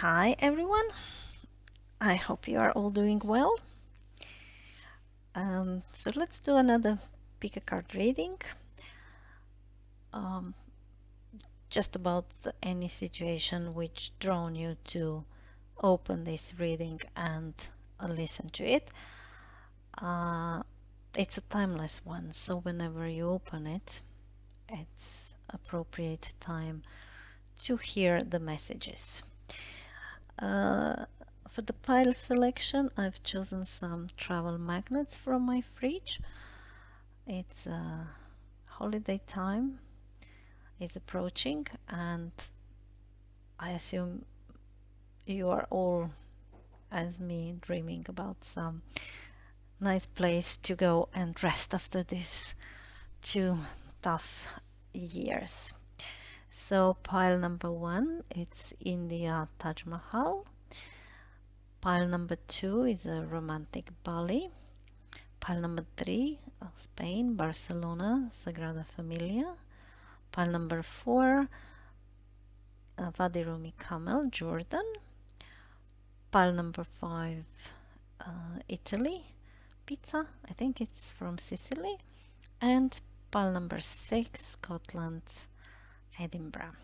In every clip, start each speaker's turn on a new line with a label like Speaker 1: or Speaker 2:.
Speaker 1: Hi everyone, I hope you are all doing well. So let's do another pick a card reading, um, just about any situation which drawn you to open this reading and listen to it. Uh, it's a timeless one, so whenever you open it, it's appropriate time to hear the messages. Uh, for the pile selection, I've chosen some travel magnets from my fridge. It's holiday time is approaching, and I assume you are all, as me, dreaming about some nice place to go and rest after these 2 tough years. So pile number 1, it's India Taj Mahal. Pile number 2 is a romantic Bali. Pile number 3, Spain, Barcelona, Sagrada Familia. Pile number 4, Wadi Rumi Camel, Jordan. Pile number 5, Italy, pizza. I think it's from Sicily. And pile number 6, Scotland, Edinburgh.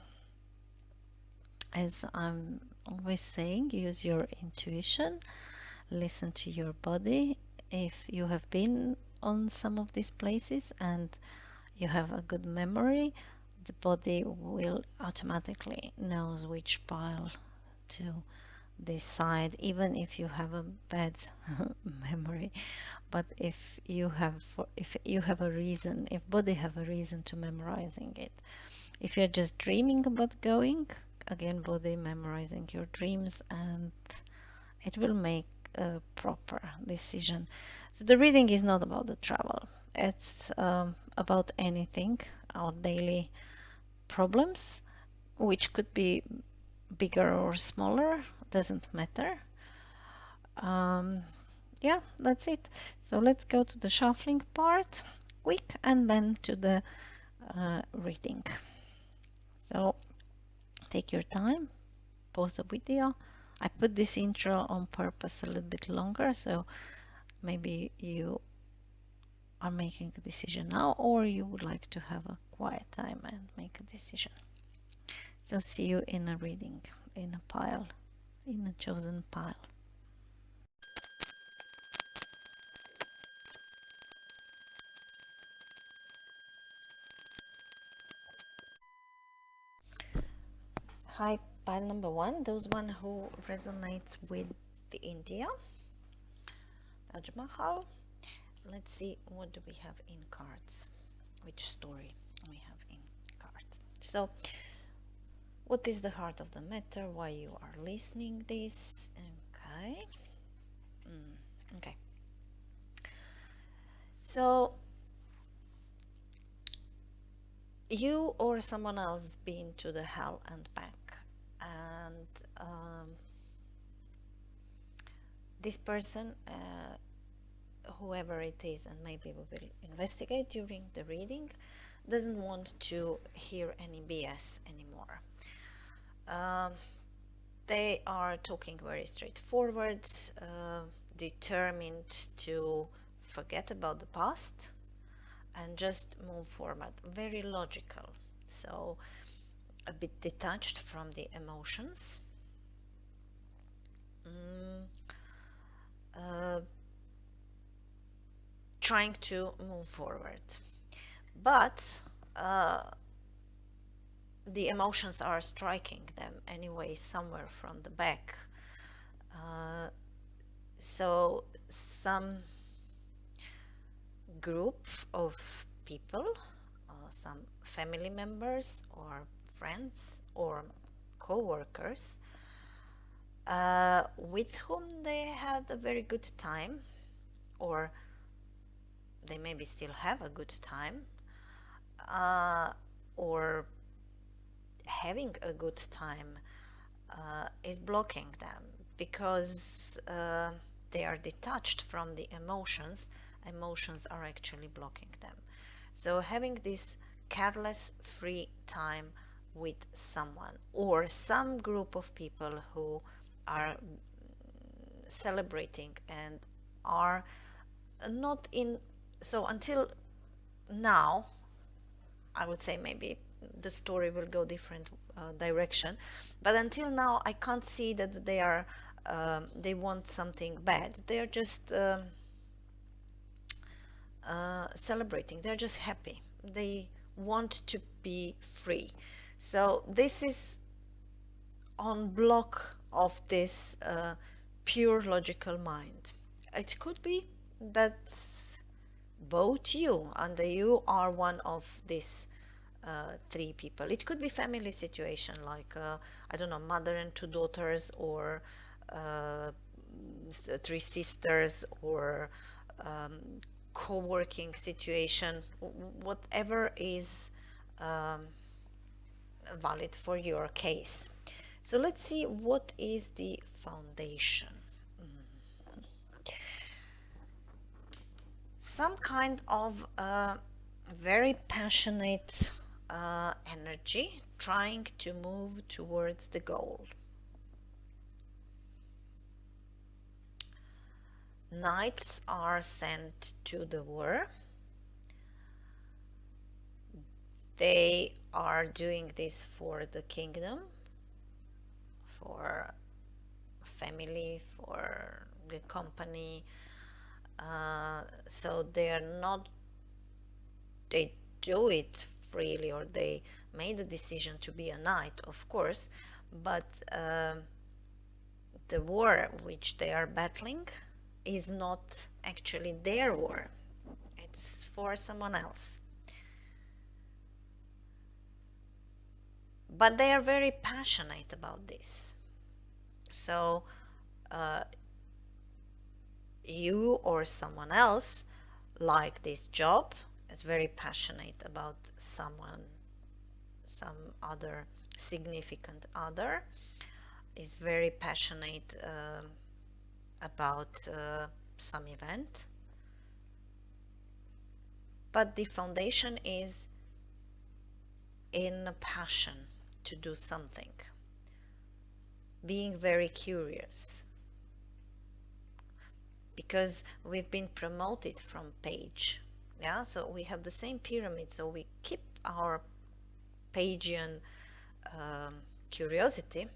Speaker 1: As I'm always saying, use your intuition, listen to your body. If you have been on some of these places and you have a good memory, the body will automatically knows which pile to decide, even if you have a bad memory. But if you have a reason, if body have a reason to memorizing it, if you're just dreaming about going, again body memorizing your dreams, and it will make a proper decision. So the reading is not about the travel, it's about anything, our daily problems, which could be bigger or smaller, doesn't matter. Yeah, that's it. So let's go to the shuffling part quick and then to the reading. So take your time, pause the video. I put this intro on purpose a little bit longer, so maybe you are making a decision now, or you would like to have a quiet time and make a decision. So see you in a reading, in a pile, in a chosen pile. Hi, pile number 1, those one who resonates with the India, Taj Mahal. Let's see, what do we have in cards? Which story we have in cards? So, what is the heart of the matter? Why you are listening this? Okay. Okay. So, you or someone else been to the hell and back, and this person, whoever it is, and maybe we will investigate during the reading, doesn't want to hear any BS anymore. They are talking very straightforward, determined to forget about the past and just move forward. Very logical, so a bit detached from the emotions. Trying to move forward, but the emotions are striking them anyway somewhere from the back. So some group of people, some family members or friends or co-workers, with whom they had a very good time, or they maybe still have a good time, or having a good time, is blocking them because they are detached from the emotions. Emotions are actually blocking them. So having this careless free time with someone or some group of people who are celebrating and are not in. So until now, I would say maybe the story will go different direction, but until now I can't see that they are they want something bad. They are just celebrating. They're just happy. They want to be free. So this is on block of this pure logical mind. It could be that both you and you are one of these three people. It could be family situation, like I don't know, mother and two daughters, or three sisters, or co-working situation, whatever is valid for your case. So let's see what is the foundation. Some kind of very passionate energy trying to move towards the goal. Knights are sent to the war. They are doing this for the kingdom, for family, for the company. So they are not, they do it freely, or they made the decision to be a knight, of course, but the war which they are battling is not actually their war. It's for someone else. But they are very passionate about this. So you or someone else like this job, is very passionate about someone, some other significant other, is very passionate about some event. But the foundation is in a passion to do something, being very curious. Because we've been promoted from page, yeah, so we have the same pyramid, so we keep our Pagian curiosity.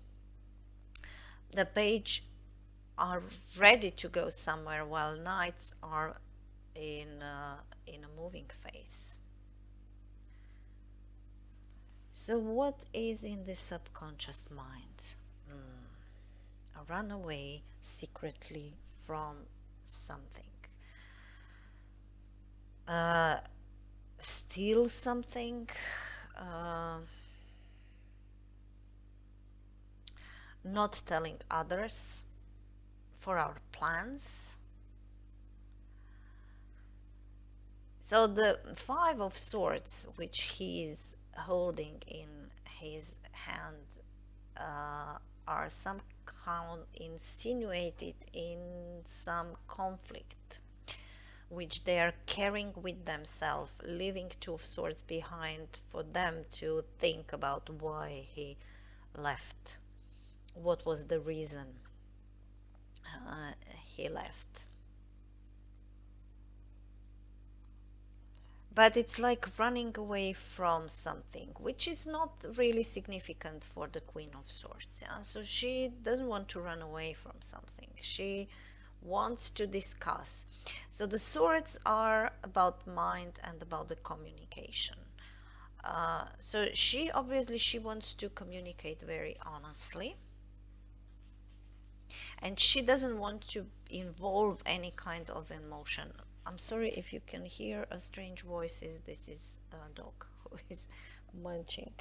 Speaker 1: The page are ready to go somewhere, while knights are in a moving phase. So what is in the subconscious mind? A runaway secretly from something. Steal something. Not telling others for our plans. So the Five of Swords, which he is holding in his hand, are somehow insinuated in some conflict which they are carrying with themselves, leaving Two of Swords behind for them to think about why he left. What was the reason he left? But it's like running away from something, which is not really significant for the Queen of Swords. Yeah? So she doesn't want to run away from something. She wants to discuss. So the swords are about mind and about the communication. So she obviously wants to communicate very honestly. And she doesn't want to involve any kind of emotion. I'm sorry if you can hear a strange voices. This is a dog who is munching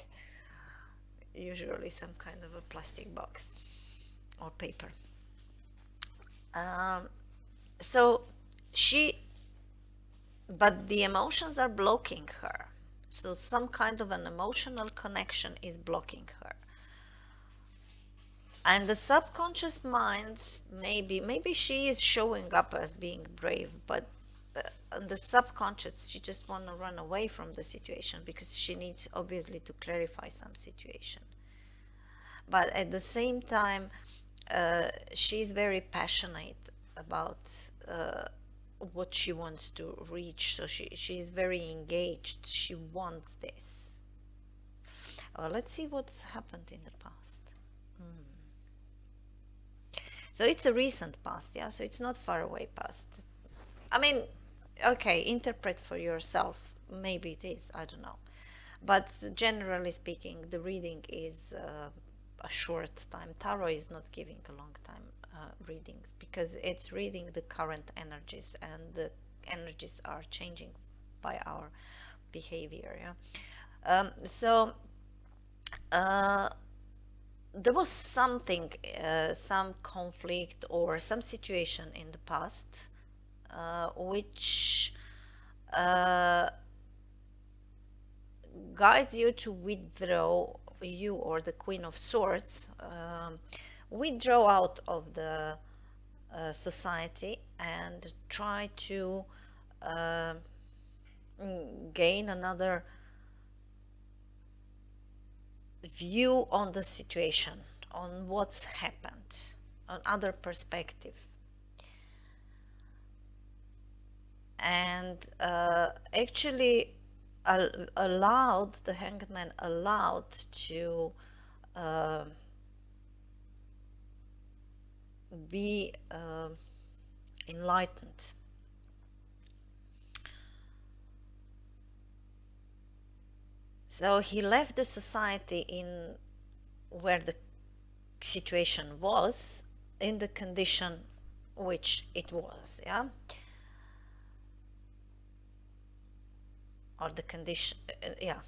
Speaker 1: usually some kind of a plastic box or paper. So but the emotions are blocking her. So some kind of an emotional connection is blocking her. And the subconscious mind, maybe she is showing up as being brave, but on the subconscious, she just want to run away from the situation because she needs obviously to clarify some situation. But at the same time, she's very passionate about uh, what she wants to reach. So she's very engaged. She wants this. Let's see what's happened in the past. Hmm. So it's a recent past, yeah? So it's not far away past. I mean, okay, interpret for yourself. Maybe it is, I don't know. But generally speaking, the reading is a short time. Tarot is not giving a long time readings because it's reading the current energies, and the energies are changing by our behavior. Yeah. So there was something, some conflict or some situation in the past which guides you to withdraw, you or the Queen of Swords, withdraw out of the society and try to uh, gain another view on the situation, on what's happened, on other perspective. And actually allowed, the Hanged Man allowed to be enlightened. So he left the society in where the situation was, in the condition which it was, yeah, or the condition, yeah.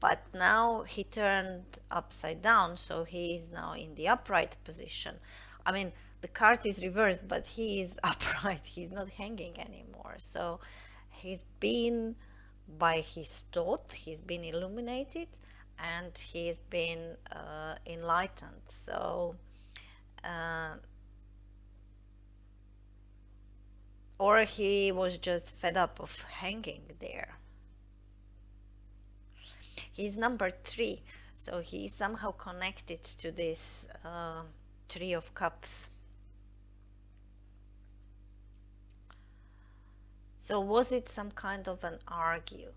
Speaker 1: But now he turned upside down, so he is now in the upright position. I mean, the card is reversed, but he is upright. He's not hanging anymore. So he's been, by his thought, he's been illuminated, and he's been enlightened. So, or he was just fed up of hanging there. He's number 3, so he's somehow connected to this Three of Cups. So was it some kind of an argue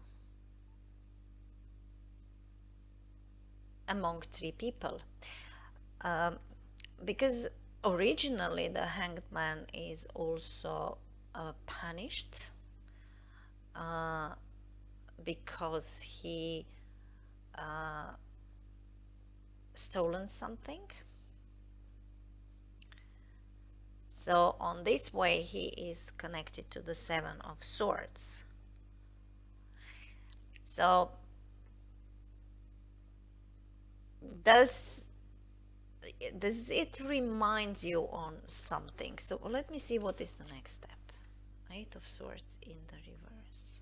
Speaker 1: among 3 people? Because originally the Hanged Man is also punished because he stolen something. So on this way he is connected to the 7 of Swords. So does it remind you on something? So let me see what is the next step. 8 of Swords in the reverse.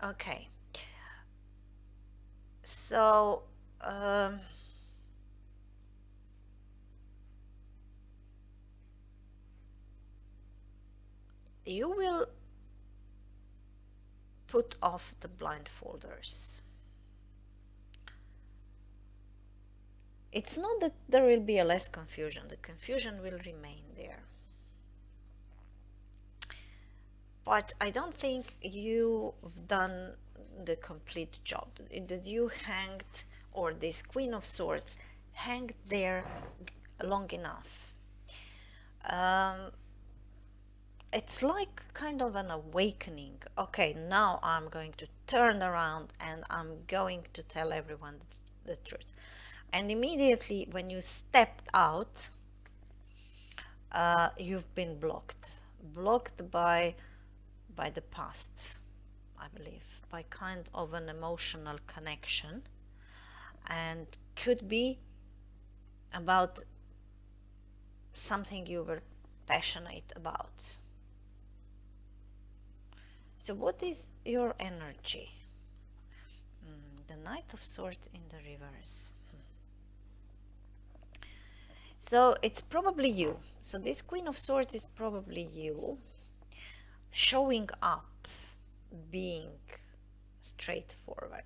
Speaker 1: Okay. So you will put off the blindfolders. It's not that there will be a less confusion. The confusion will remain there. But I don't think you've done the complete job. That you hanged, or this Queen of Swords hanged there long enough. It's like kind of an awakening. Okay, now I'm going to turn around and I'm going to tell everyone the truth. And immediately when you stepped out, you've been blocked by the past, I believe, by kind of an emotional connection, and could be about something you were passionate about. So what is your energy? The Knight of Swords in the reverse. So it's probably you. So this Queen of Swords is probably you showing up, being straightforward.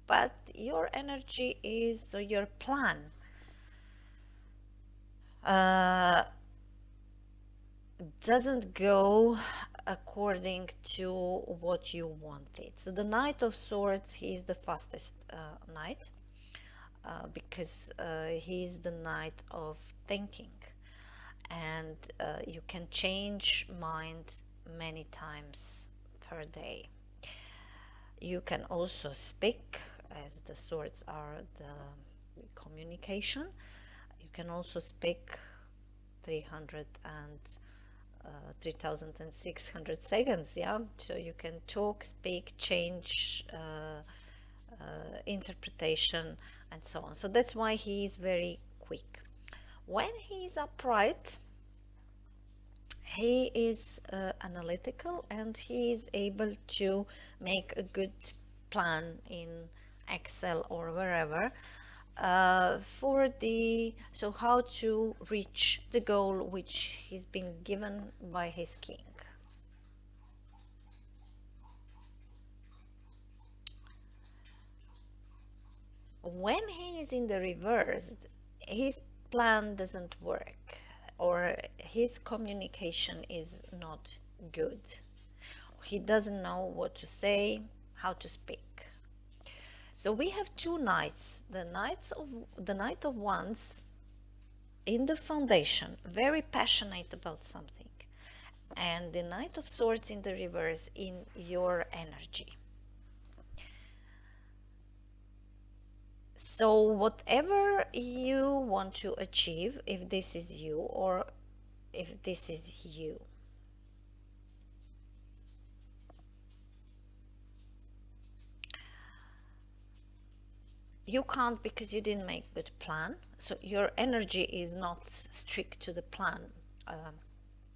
Speaker 1: But your energy is, so your plan uh, doesn't go according to what you wanted. So the Knight of Swords, he is the fastest knight because he is the knight of thinking, and you can change mind many times per day. You can also speak, as the swords are the communication. You can also speak 300 and 3600 seconds, yeah. So you can talk, speak, change interpretation, and so on. So that's why he is very quick. When he is upright, he is analytical, and he is able to make a good plan in Excel or wherever for the, so how to reach the goal which he's been given by his king. When he is in the reverse, his plan doesn't work, or his communication is not good. He doesn't know what to say, how to speak. So we have two knights. The Knight of Wands in the foundation, very passionate about something, and the Knight of Swords in the reverse in your energy. So whatever you want to achieve, if this is you or if this is you, you can't, because you didn't make good plan. So your energy is not strict to the plan.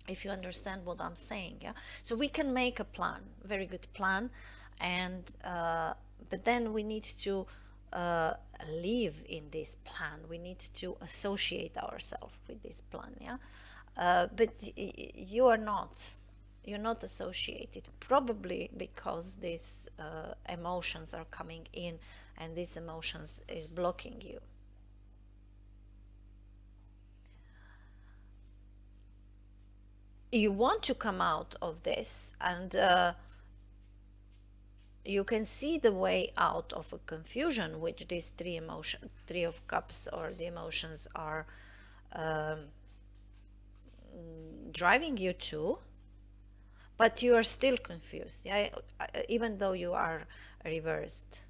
Speaker 1: If you understand what I'm saying, yeah. So we can make a plan, very good plan, and but then we need to uh, live in this plan. We need to associate ourselves with this plan, yeah. But you are not. You're not associated, probably because these emotions are coming in, and these emotions is blocking you. You want to come out of this, and you can see the way out of a confusion which these three of cups, or the emotions, are um, driving you to, but you are still confused, yeah, even though you are reversed.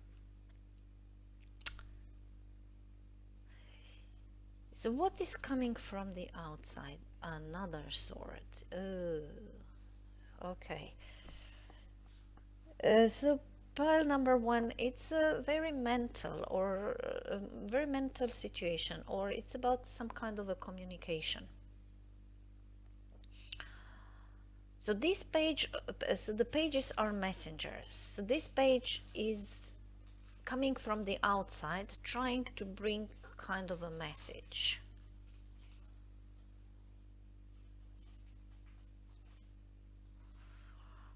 Speaker 1: So what is coming from the outside? Another sword. Oh, okay. So pile number one, it's a very mental, or a very mental situation, or it's about some kind of a communication. So this page, so the pages are messengers. So this page is coming from the outside, trying to bring kind of a message.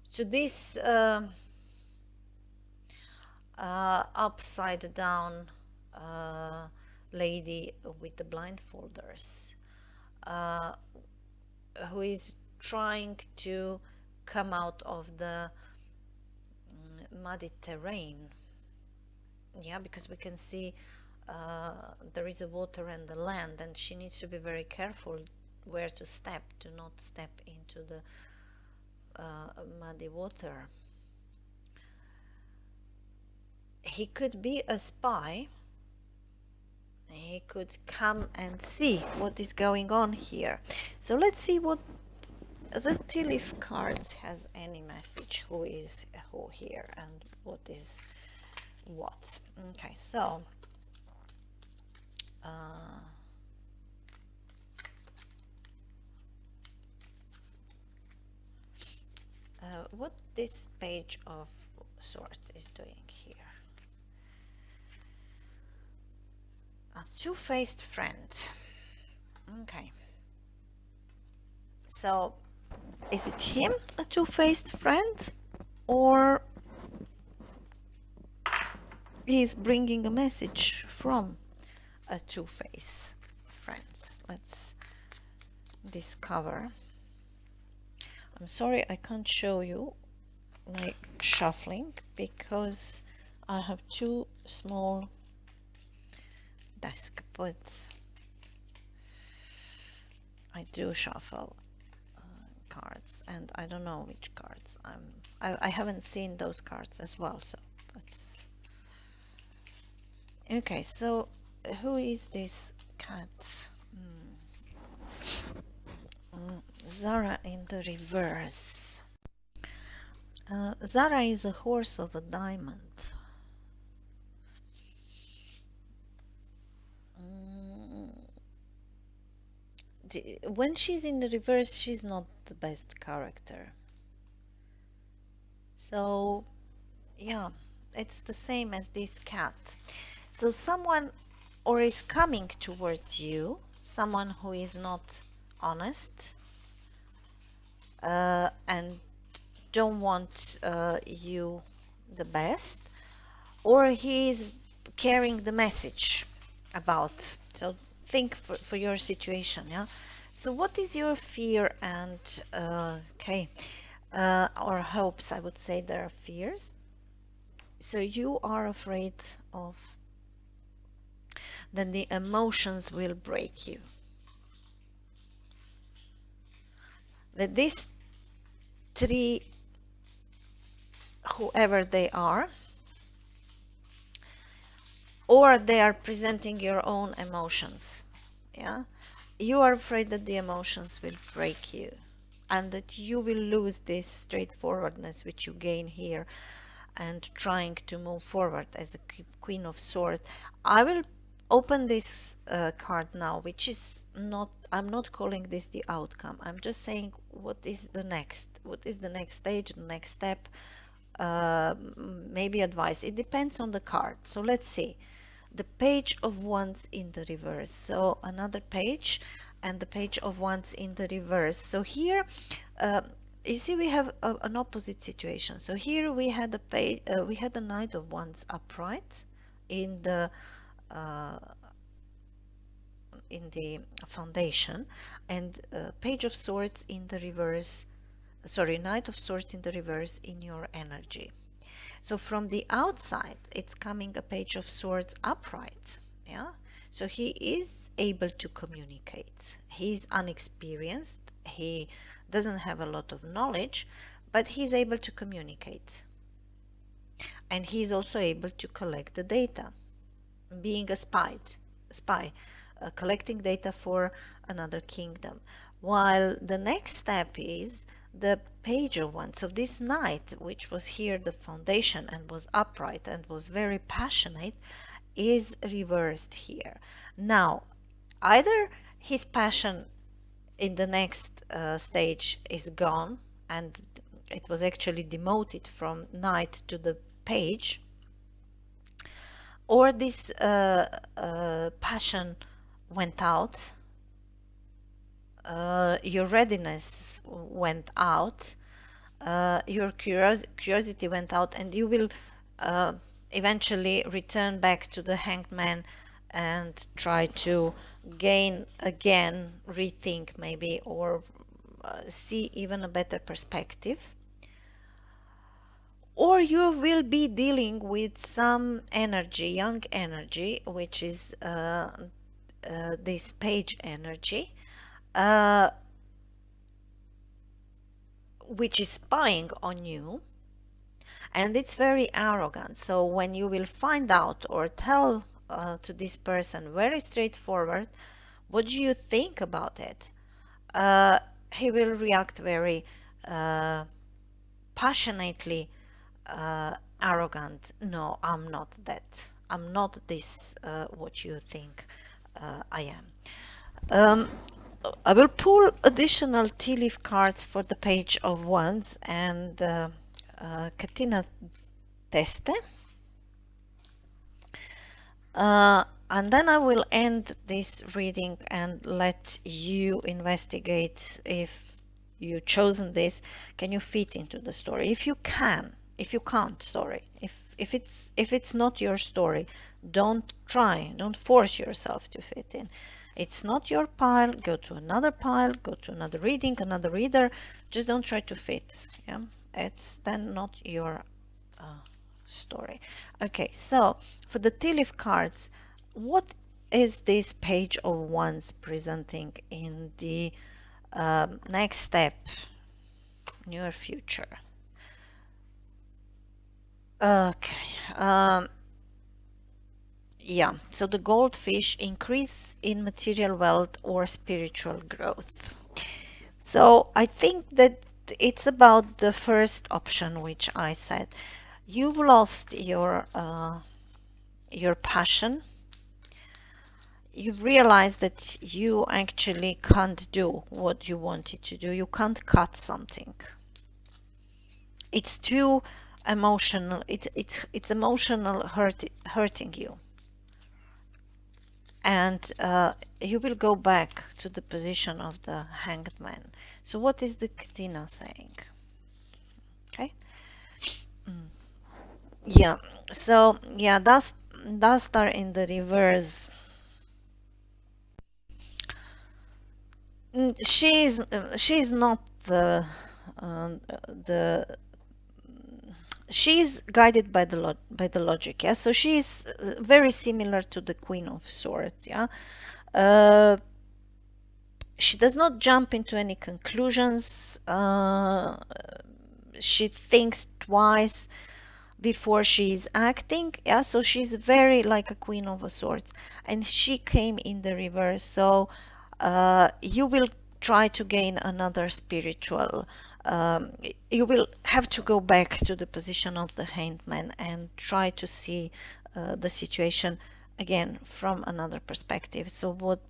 Speaker 1: So this upside down lady with the blindfolders, uh, who is trying to come out of the muddy terrain, yeah, because we can see there is a water and the land, and she needs to be very careful where to step, to not step into the muddy water. He could be a spy. He could come and see what is going on here. So let's see what the tea leaf cards has any message. Who is who here, and what is what? Okay, so what this page of swords is doing here. A two-faced friend. Okay. So, is it him, a two-faced friend, or he's bringing a message from a two-faced friend? Let's discover. I'm sorry I can't show you like shuffling because I have two small desk, but I do shuffle cards, and I don't know which cards I haven't seen those cards as well, so let's. Okay, so who is this cat? Zara in the reverse. Zara is a horse of a diamond. When she's in the reverse, she's not the best character. So, yeah, it's the same as this cat. So someone or is coming towards you, someone who is not honest and don't want you the best, or he is carrying the message about. So think for your situation, yeah. So what is your fear and or hopes? I would say there are fears. So you are afraid of that the emotions will break you. That these three, whoever they are, or they are presenting your own emotions, yeah, you are afraid that the emotions will break you and that you will lose this straightforwardness which you gain here and trying to move forward as a Queen of Swords. I will open this card now, which is not, I'm not calling this the outcome. I'm just saying what is the next stage, the next step, maybe advice. It depends on the card. So let's see. The Page of Wands in the reverse. So another page and the Page of Wands in the reverse. So here, you see, we have an opposite situation. So here we had the Knight of Wands upright in the foundation, and Page of Swords in the reverse. Sorry, Knight of Swords in the reverse in your energy. So from the outside, it's coming a Page of Swords upright. Yeah. So he is able to communicate. He's unexperienced. He doesn't have a lot of knowledge, but he's able to communicate. And he's also able to collect the data, being a spy, collecting data for another kingdom. While the next step is the Page of Wands. So this knight, which was here the foundation and was upright and was very passionate, is reversed here. Now, either his passion in the next stage is gone and it was actually demoted from knight to the page, or this passion went out, your readiness went out, your curiosity went out, and you will eventually return back to the Hanged Man and try to gain again, rethink maybe, or see even a better perspective. Or you will be dealing with some energy, young energy, which is this page energy, which is spying on you, and it's very arrogant. So when you will find out or tell to this person very straightforward, what do you think about it? He will react very passionately, arrogant. No, I'm not that. I'm not this what you think I am. I will pull additional tea leaf cards for the Page of Wands and Katina Teste. And then I will end this reading and let you investigate if you've chosen this, can you fit into the story? If you can, if you can't, sorry. If it's not your story, don't try, don't force yourself to fit in. It's not your pile, go to another pile, go to another reading, another reader. Just don't try to fit. Yeah, it's then not your uh, story. Okay, so for the tea leaf cards, what is this page of wands presenting in the next step, near future? Okay, yeah, so the goldfish, increase in material wealth or spiritual growth. So I think that it's about the first option, which I said. You've lost your passion. You've realized that you actually can't do what you wanted to do. You can't cut something. It's too emotional. It's emotional hurting you, and you will go back to the position of the hanged man. So what is the Katina saying? Okay. Mm. Yeah. So yeah, that's star in the reverse. She's not the she's guided by the logic, yeah. So she's very similar to the Queen of Swords, yeah. uh, she does not jump into any conclusions. She thinks twice before she's acting, yeah. So she's very like a Queen of Swords, and she came in the reverse. So you will try to gain another spiritual, um, you will have to go back to the position of the hanged man and try to see the situation again from another perspective. So what,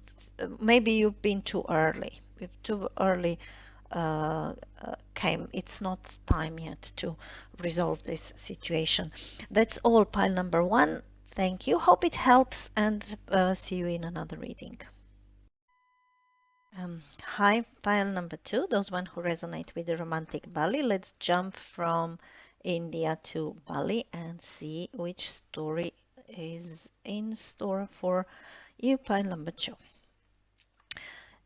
Speaker 1: maybe you've been too early, you've too early came. It's not time yet to resolve this situation. That's all, pile number one. Thank you. Hope it helps, and see you in another reading. Hi, pile number two, those one who resonate with the romantic Bali. Let's jump from India to Bali and see which story is in store for you, pile number two.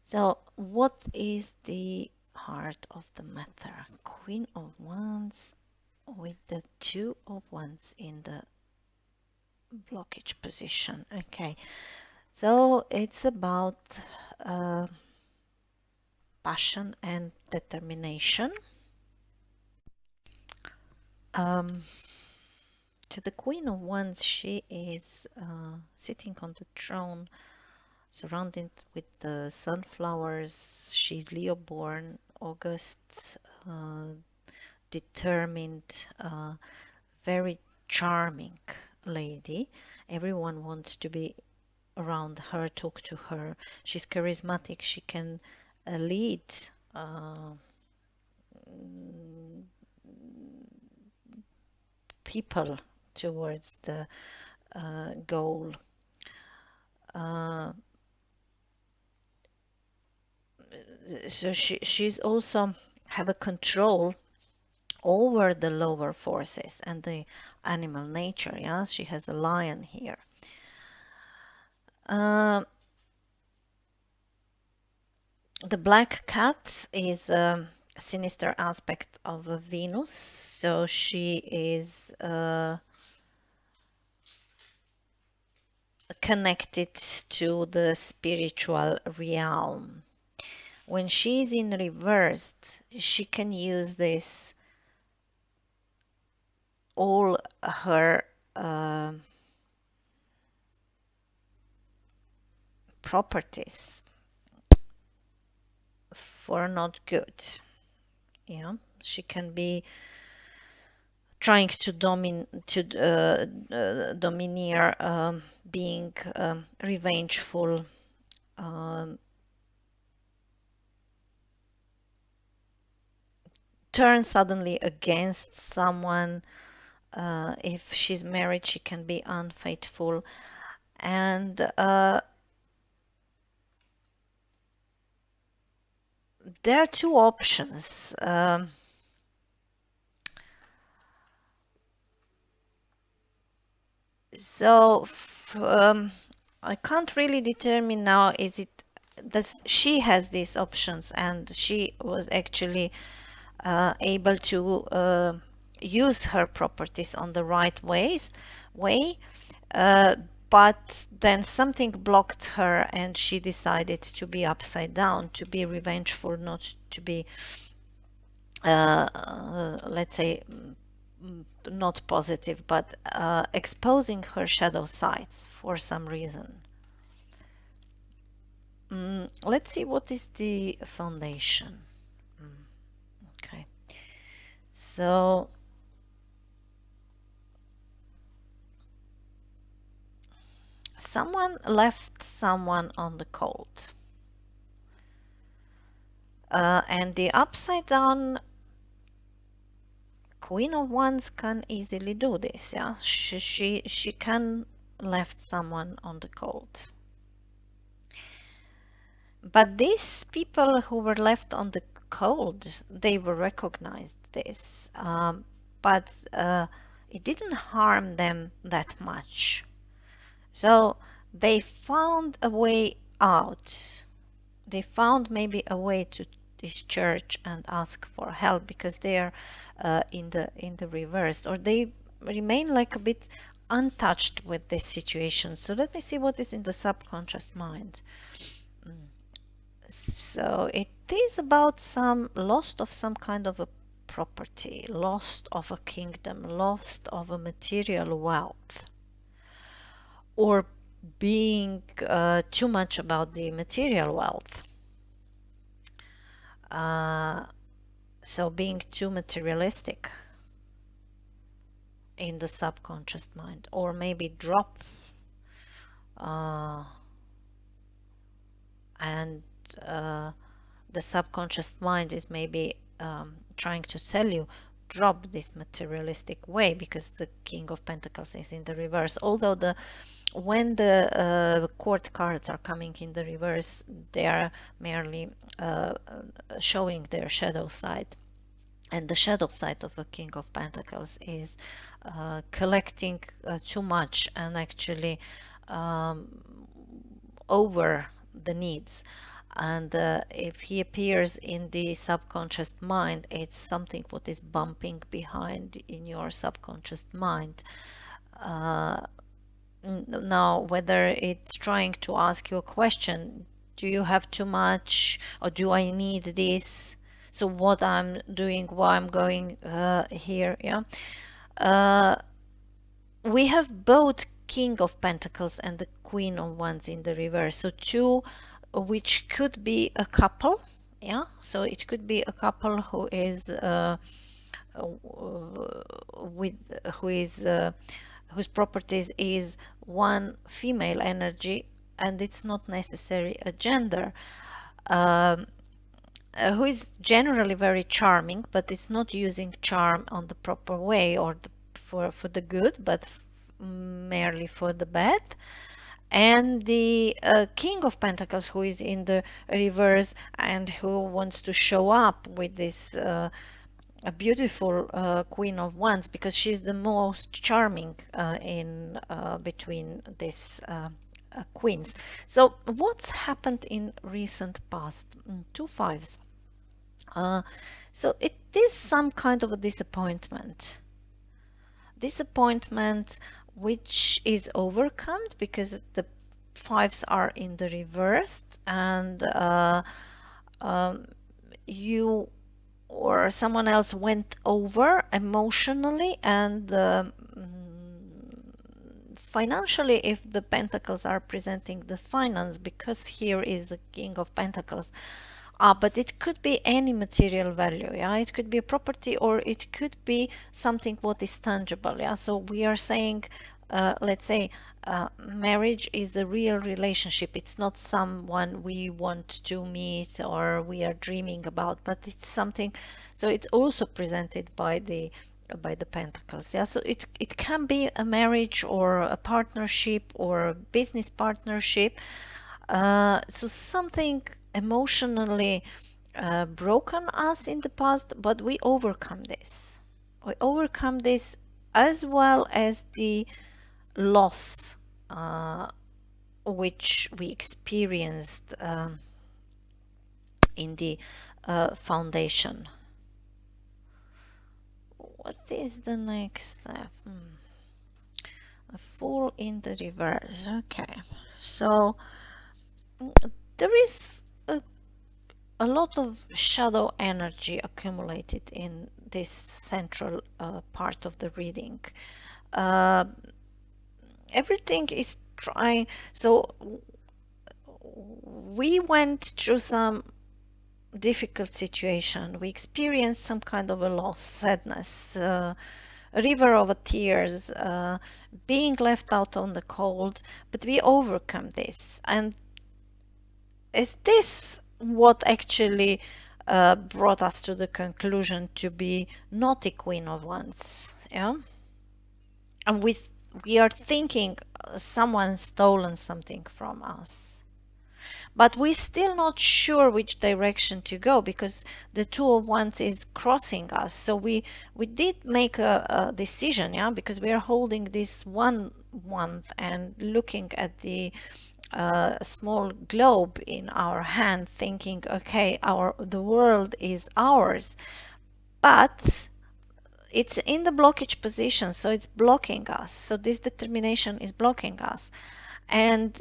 Speaker 1: So, what is the heart of the matter? Queen of Wands with the Two of Wands in the blockage position. Okay, so it's about uh, passion and determination. Um, to the Queen of Wands, she is sitting on the throne, surrounded with the sunflowers. She's Leo born, August, uh, determined, very charming lady. Everyone wants to be around her, talk to her. She's charismatic. She can lead uh, people towards the goal. Uh, so she's also have a control over the lower forces and the animal nature. Yeah, she has a lion here. Uh, the black cat is a sinister aspect of Venus, so she is connected to the spiritual realm. When she's in reversed, she can use this all her properties for not good. Yeah, she can be trying to domineer, being revengeful, um, turn suddenly against someone. If she's married, she can be unfaithful. And there are two options. So I can't really determine now, is it that she has these options and she was actually able to use her properties on the right way, uh, but then something blocked her and she decided to be upside down, to be revengeful, not to be, let's say, not positive, but exposing her shadow sides for some reason. Let's see what is the foundation. Okay, so someone left someone on the cold. And the upside down Queen of Wands can easily do this, yeah. She can left someone on the cold. But these people who were left on the cold, they were recognized this, but it didn't harm them that much. So they found a way out. They found maybe a way to this church and ask for help because they are in the reverse, or they remain like a bit untouched with this situation. So let me see what is in the subconscious mind. So it is about some loss of some kind of a property, loss of a kingdom, loss of a material wealth, or being too much about the material wealth. So being too materialistic in the subconscious mind, or maybe drop and the subconscious mind is maybe trying to tell you drop this materialistic way because the King of Pentacles is in the reverse. Although when the court cards are coming in the reverse, they are merely showing their shadow side. And the shadow side of the King of Pentacles is collecting too much and actually over the needs. And if he appears in the subconscious mind, it's something what is bumping behind in your subconscious mind. Now, whether it's trying to ask you a question, do you have too much, or do I need this? So what I'm doing, why I'm going here, yeah. We have both King of Pentacles and the Queen of Wands in the reverse. So two, which could be a couple, yeah. So it could be a couple who is with who is whose properties is one female energy, and it's not necessary a gender. Who is generally very charming, but it's not using charm on the proper way or for the good, but merely for the bad. And the King of Pentacles, who is in the reverse and who wants to show up with this a beautiful Queen of Wands, because she's the most charming in between these queens. So what's happened in recent past? Two fives. So it is some kind of a disappointment. Disappointment which is overcome because the fives are in the reverse, and you or someone else went over emotionally and financially, if the pentacles are presenting the finance, because here is the King of Pentacles. But it could be any material value, yeah. It could be a property, or it could be something what is tangible, yeah. So we are saying, let's say, marriage is a real relationship. It's not someone we want to meet or we are dreaming about, but it's something. So it's also presented by the by the Pentacles. Yeah, so it can be a marriage or a partnership or a business partnership. So something emotionally broken us in the past, but we overcome this. We overcome this as well as the loss which we experienced in the foundation. What is the next step? A Fool in the reverse. Okay, so there is a lot of shadow energy accumulated in this central part of the reading. Uh, Everything is trying. So we went through some difficult situation. We experienced some kind of a loss, sadness, a river of tears, being left out on the cold, but we overcome this. And is this what actually brought us to the conclusion to be not a Queen of Wands? Yeah, and we are thinking someone stolen something from us, but we're still not sure which direction to go because the Two of Wands is crossing us. So we did make a decision, yeah, because we are holding this one wand and looking at the small globe in our hand, thinking, okay, the world is ours, but it's in the blockage position, so it's blocking us. So this determination is blocking us, and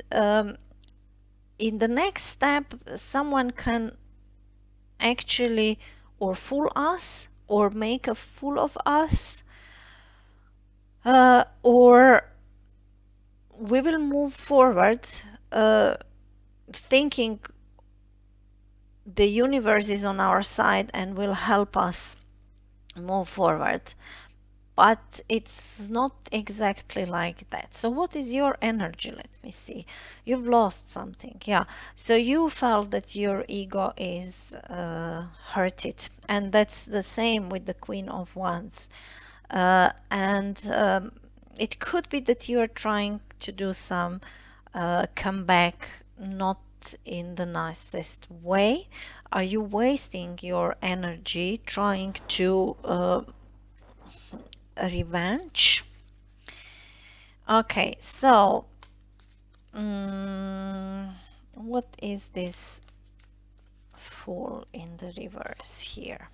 Speaker 1: in the next step, someone can actually or fool us or make a fool of us, or we will move forward thinking the universe is on our side and will help us move forward. But it's not exactly like that. So what is your energy? Let me see. You've lost something. Yeah. So you felt that your ego is hurted. And that's the same with the Queen of Wands. And it could be that you are trying to do some comeback, not in the nicest way. Are you wasting your energy trying to revenge? Okay, so what is this Fool in the reverse here?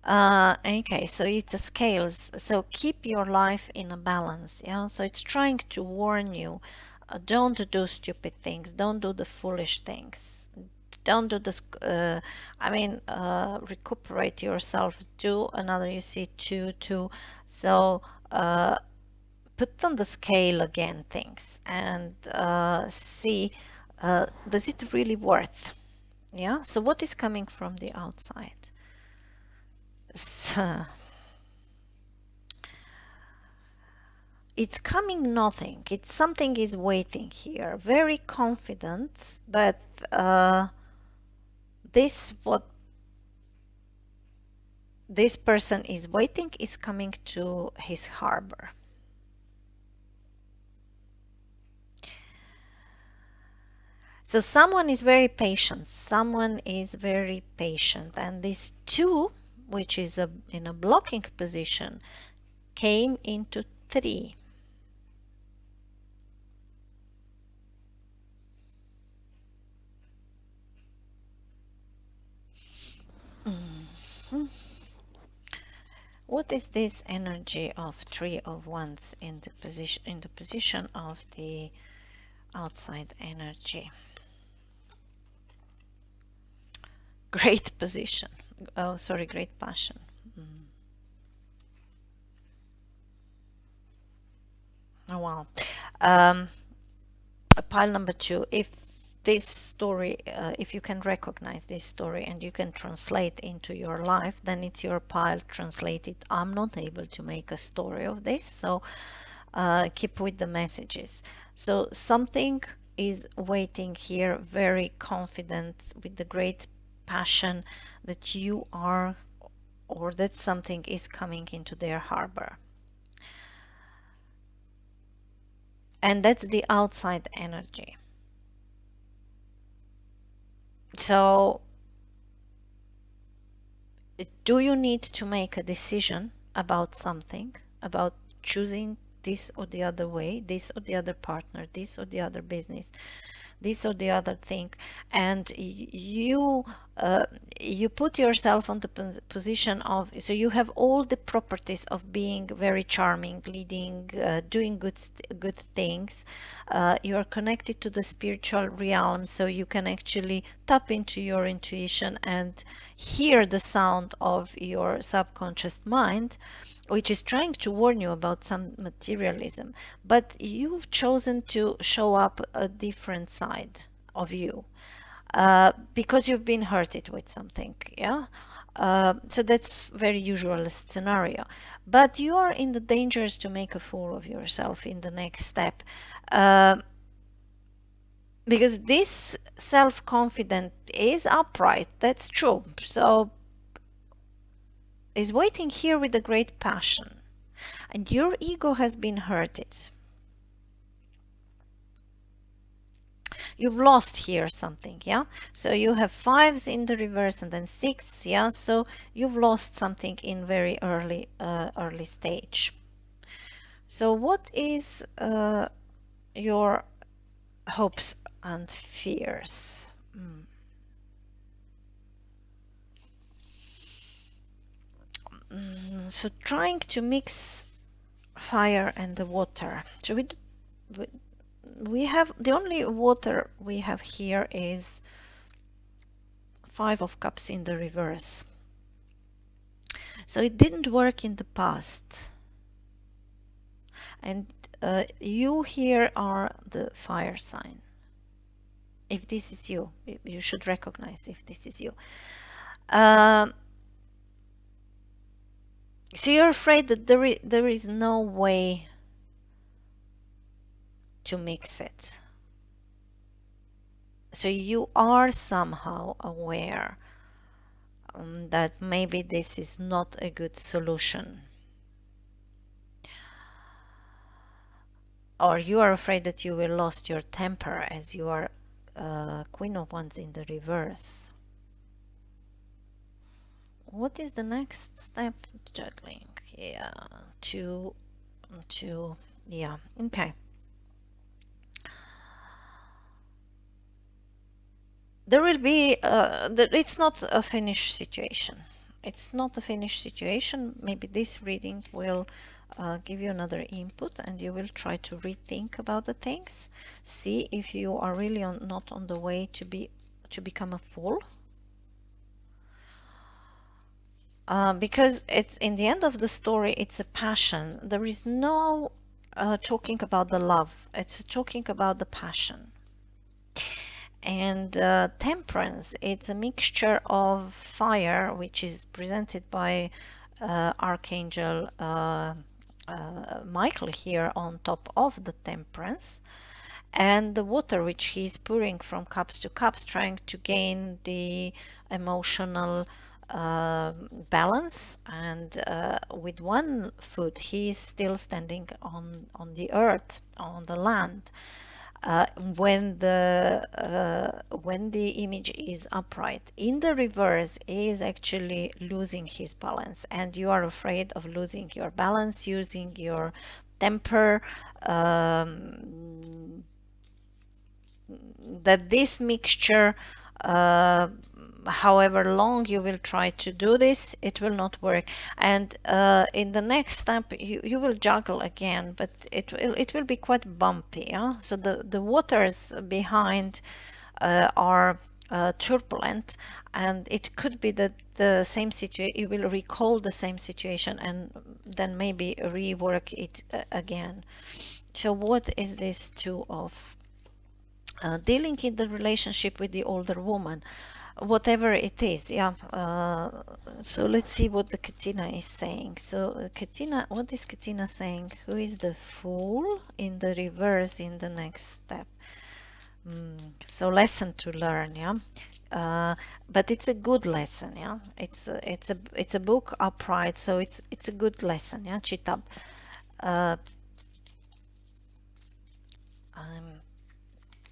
Speaker 1: Okay, so it's a scales. So keep your life in a balance. Yeah, so it's trying to warn you. Don't do stupid things. Don't do the foolish things. Don't do this. Recuperate yourself. Do another. You see, two. So put on the scale again things and see, does it really worth? Yeah. So what is coming from the outside? So, it's coming nothing. It's something is waiting here. Very confident that what this person is waiting is coming to his harbor. So someone is very patient. Someone is very patient, and this two, which is in a blocking position, came into three. Mm-hmm. What is this energy of Three of Wands in the position of the outside energy? Great position. Oh, sorry, great passion. Oh, wow. Pile number two. If this story, if you can recognize this story and you can translate into your life, then it's your pile translated. I'm not able to make a story of this, so keep with the messages. So something is waiting here, very confident with the great passion that you are or that something is coming into their harbor. And that's the outside energy. So, do you need to make a decision about something, about choosing this or the other way, this or the other partner, this or the other business, this or the other thing, and uh, you put yourself on the position of, so you have all the properties of being very charming, leading, doing good things. You are connected to the spiritual realm, so you can actually tap into your intuition and hear the sound of your subconscious mind, which is trying to warn you about some materialism, but you've chosen to show up a different side of you, because you've been hurted with something, yeah. So that's very usual scenario, but you are in the dangers to make a fool of yourself in the next step, uh, because this self-confidence is upright, that's true, so is waiting here with a great passion, and your ego has been hurted. You've lost here something, yeah? So you have fives in the reverse and then six, yeah? So you've lost something in very early stage. So what is your hopes and fears? So trying to mix fire and the water. So we have the only water we have here is Five of Cups in the reverse. So it didn't work in the past. And you here are the fire sign. If this is you, you should recognize if this is you. So you're afraid that there is no way to mix it. So you are somehow aware that maybe this is not a good solution. Or you are afraid that you will lose your temper as you are Queen of Wands in the reverse. What is the next step? Juggling. Yeah, two, yeah, okay. There will be, it's not a finished situation. It's not a finished situation. Maybe this reading will give you another input and you will try to rethink about the things. See if you are really not on the way to become a fool. Because it's in the end of the story, it's a passion. There is no talking about the love. It's talking about the passion. And temperance, it's a mixture of fire, which is presented by Archangel Michael here on top of the temperance, and the water which he's pouring from cups to cups, trying to gain the emotional balance. And with one foot he's still standing on the earth, on the land. When the image is upright, in the reverse is actually losing his balance, and you are afraid of losing your balance, using your temper, that this mixture, however long you will try to do this, it will not work. And in the next step you will juggle again, but it will be quite bumpy, yeah? So the waters behind are turbulent, and it could be that the same situation, you will recall the same situation and then maybe rework it again. So what is this Two of dealing in the relationship with the older woman, whatever it is, yeah. So let's see what the Katina is saying. So Katina, what is Katina saying? Who is the Fool in the reverse in the next step? So lesson to learn, yeah. but it's a good lesson, yeah. It's a book upright, so it's a good lesson, yeah. Čitam. Uh, um,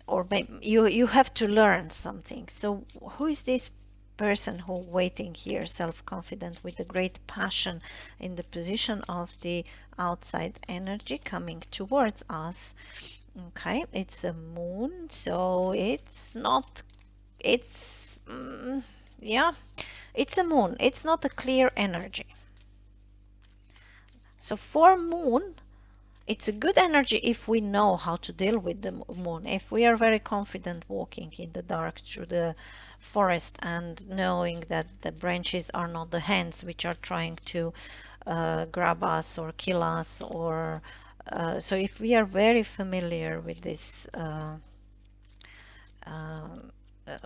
Speaker 1: or maybe you have to learn something. So who is this person who waiting here, self-confident with a great passion in the position of the outside energy coming towards us? Okay, it's a moon, so it's not, it's yeah, it's a moon. It's not a clear energy. So for moon, it's a good energy if we know how to deal with the moon. If we are very confident walking in the dark through the forest and knowing that the branches are not the hands which are trying to grab us or kill us, or so if we are very familiar with this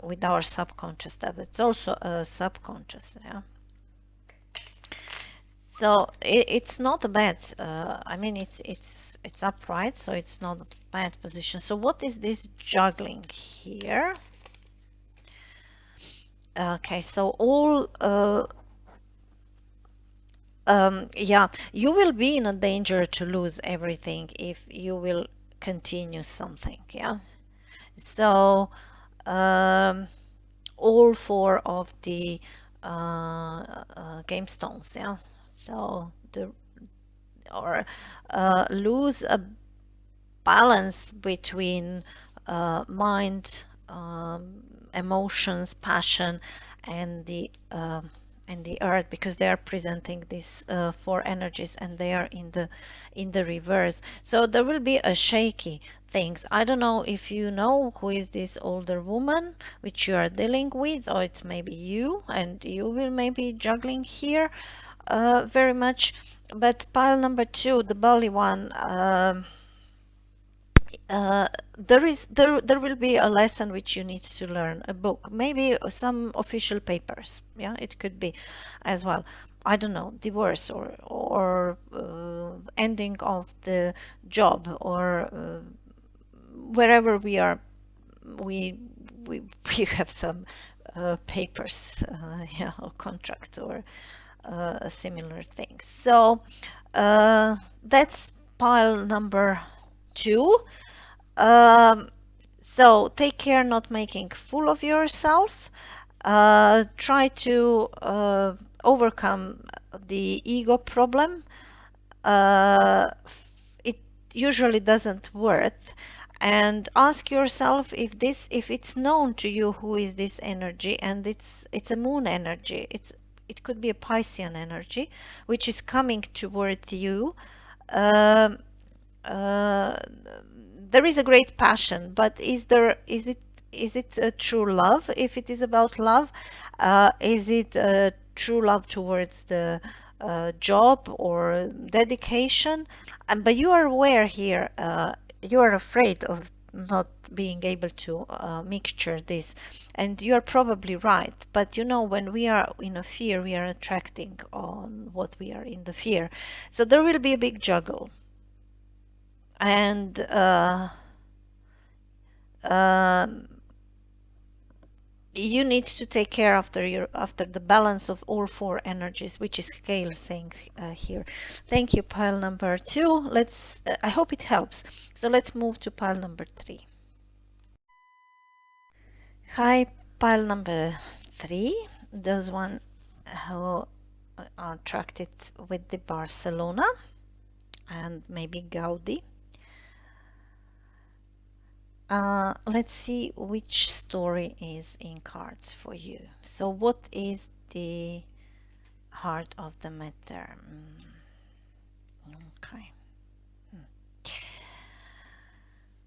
Speaker 1: with our subconscious, that it's also a subconscious, yeah. So it's not a bad. I mean, it's upright, so it's not a bad position. So what is this juggling here? Okay, so all yeah, you will be in a danger to lose everything if you will continue something. Yeah. So all four of the game stones. Yeah. So the or lose a balance between mind, emotions, passion, and the earth, because they are presenting these four energies and they are in the reverse. So there will be a shaky things. I don't know if you know who is this older woman which you are dealing with, or it's maybe you and you will maybe juggling here very much. But pile number two, the Bali one, there will be a lesson which you need to learn, a book, maybe some official papers. Yeah, it could be as well. I don't know, divorce or ending of the job, or wherever we are, we we we have some papers, yeah, or contract or similar things. So that's pile number two. Um, so take care not making fool of yourself. Try to overcome the ego problem. It usually doesn't work. And ask yourself if it's known to you who is this energy, and it's a moon energy. It could be a Piscean energy which is coming toward you. Um, uh, there is a great passion, but is it a true love? If it is about love, is it a true love towards the job or dedication? And but you are aware here, you are afraid of not being able to mixture this, and you are probably right. But you know, when we are in a fear, we are attracting on what we are in the fear. So there will be a big juggle, and um, you need to take care after the balance of all four energies, which is Gail saying here. Thank you, pile number two. Let's. I hope it helps. So let's move to pile number three. Hi, pile number three. Those one who are attracted with the Barcelona and maybe Gaudi. Let's see which story is in cards for you. So what is the heart of the matter? Okay.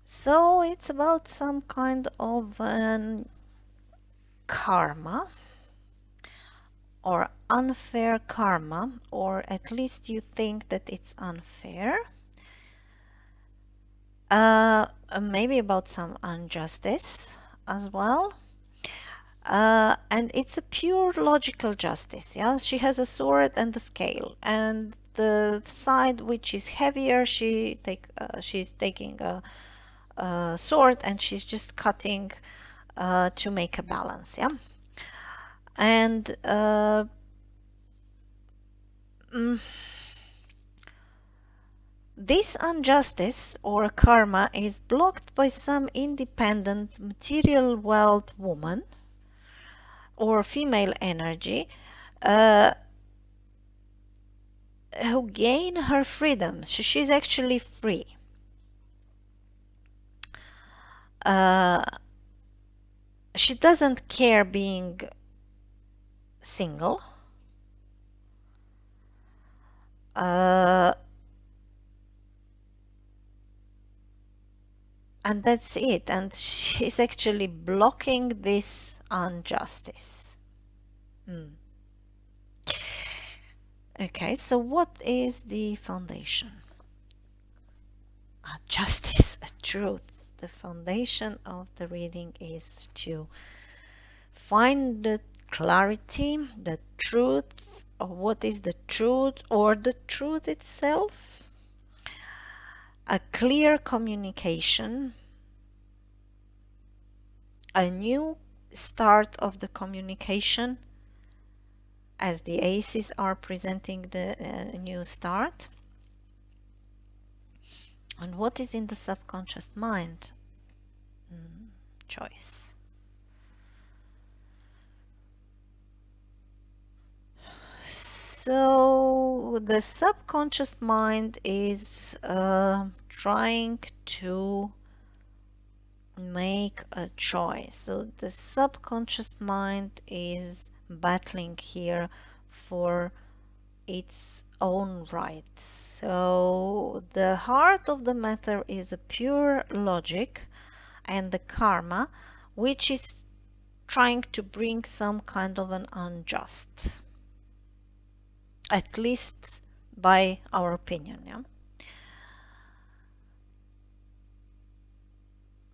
Speaker 1: So it's about some kind of an karma or unfair karma, or at least you think that it's unfair. Maybe about some injustice as well. And it's a pure logical justice. Yeah, she has a sword and a scale, and the side which is heavier, she's taking a sword and she's just cutting to make a balance, yeah. And mm, this injustice or karma is blocked by some independent material wealth woman or female energy uh, who gain her freedom. She's actually free. Uh, she doesn't care being single. Uh, and that's it. And she's actually blocking this injustice. Mm. Okay, so what is the foundation? Justice, a truth. The foundation of the reading is to find the clarity, the truth, of what is the truth or the truth itself, a clear communication, a new start of the communication, as the aces are presenting the new start. And what is in the subconscious mind? Choice. So the subconscious mind is trying to make a choice. So the subconscious mind is battling here for its own rights. So the heart of the matter is a pure logic and the karma, which is trying to bring some kind of an unjust, at least by our opinion, yeah?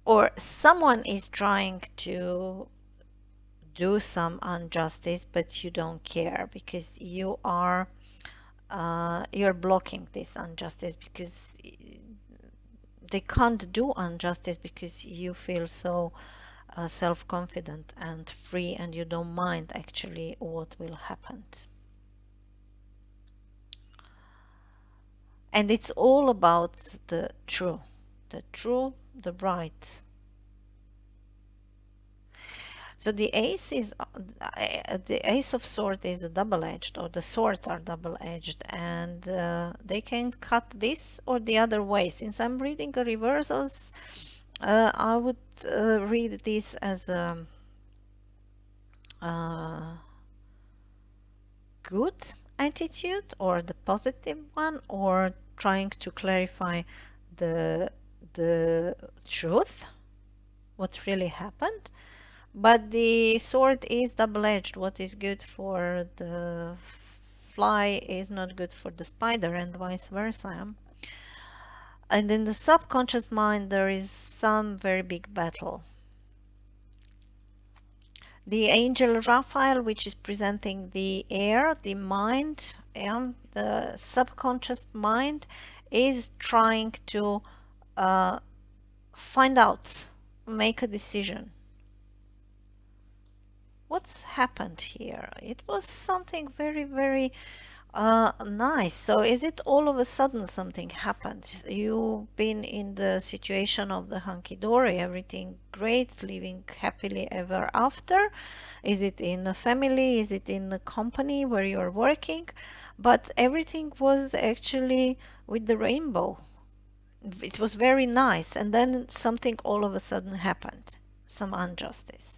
Speaker 1: Or someone is trying to do some injustice, but you don't care because you're blocking this injustice because they can't do injustice because you feel so self-confident and free and you don't mind actually what will happen. And it's all about the true, the right. So the ace is the ace of swords is a double-edged, or the swords are double-edged, and they can cut this or the other way. Since I'm reading a reversals, I would read this as a good attitude or the positive one, or trying to clarify the truth, what really happened. But the sword is double-edged. What is good for the fly is not good for the spider, and vice versa. And in the subconscious mind, there is some very big battle. The angel Raphael, which is presenting the air, the mind, and the subconscious mind, is trying to find out, make a decision. What's happened here? It was something very, very nice. So is it all of a sudden something happened? You've been in the situation of the hunky-dory, everything great, living happily ever after. Is it in a family? Is it in a company where you're working? But everything was actually with the rainbow. It was very nice. And then something all of a sudden happened, some injustice.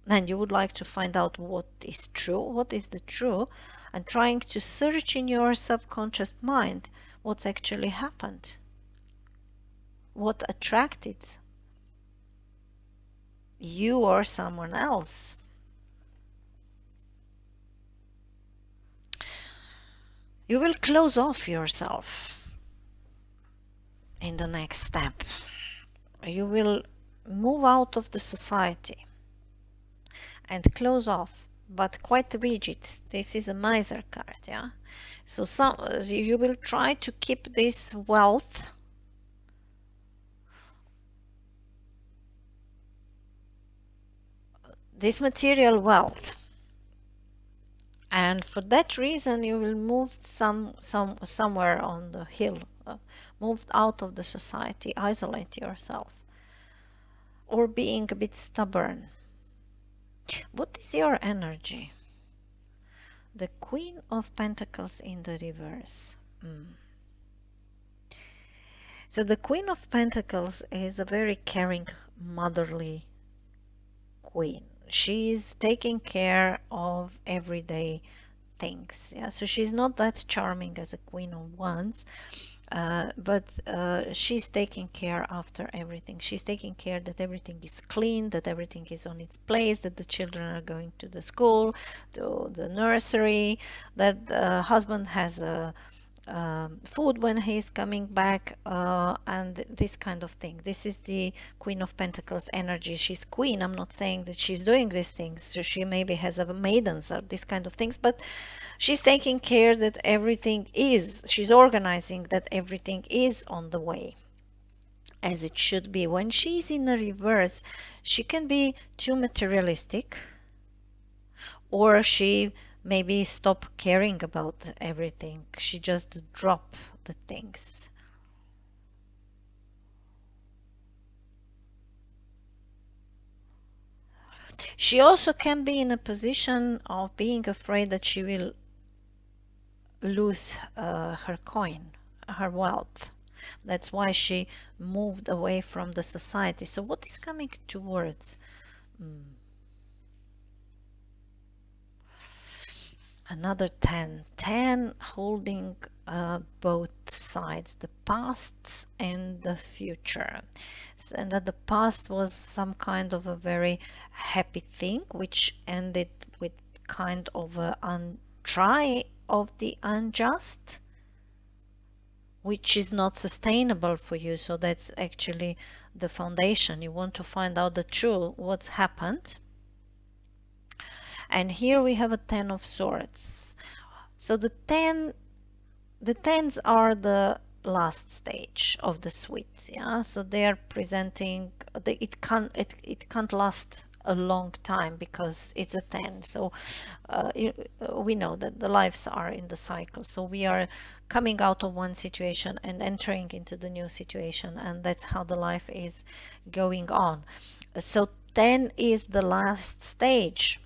Speaker 1: And you would like to find out what is true, what is the true, and trying to search in your subconscious mind what's actually happened, what attracted you or someone else. You will close off yourself in the next step. You will move out of the society and close off, but quite rigid. This is a miser card, yeah? So you will try to keep this wealth this material wealth. And for that reason, you will move somewhere on the hill, moved out of the society, isolate yourself, or being a bit stubborn. What is your energy? The Queen of Pentacles in the reverse. So the Queen of Pentacles is a very caring, motherly queen. She's taking care of everyday things. Yeah, so she's not that charming as a Queen of Wands, but she's taking care after everything. She's taking care that everything is clean, that everything is on its place, that the children are going to the school, to the nursery, that the husband has a food when he's coming back, and this kind of thing. This is the Queen of Pentacles energy. She's queen. I'm not saying that she's doing these things. So she maybe has a maidens or this kind of things, but she's taking care that everything is, she's organizing that everything is on the way as it should be. When she's in a reverse, she can be too materialistic, or she maybe stop caring about everything. She just drop the things. She also can be in a position of being afraid that she will lose her coin, her wealth. That's why she moved away from the society. So what is coming towards? Another 10. 10 holding both sides, the past and the future. And that the past was some kind of a very happy thing, which ended with kind of a try of the unjust, which is not sustainable for you. So that's actually the foundation. You want to find out the truth, what's happened. And here we have a 10 of swords. So the 10s are the last stage of the suite. Yeah, so they are presenting, it can't last a long time because it's a 10. So we know that the lives are in the cycle. So we are coming out of one situation and entering into the new situation, and that's how the life is going on. So 10 is the last stage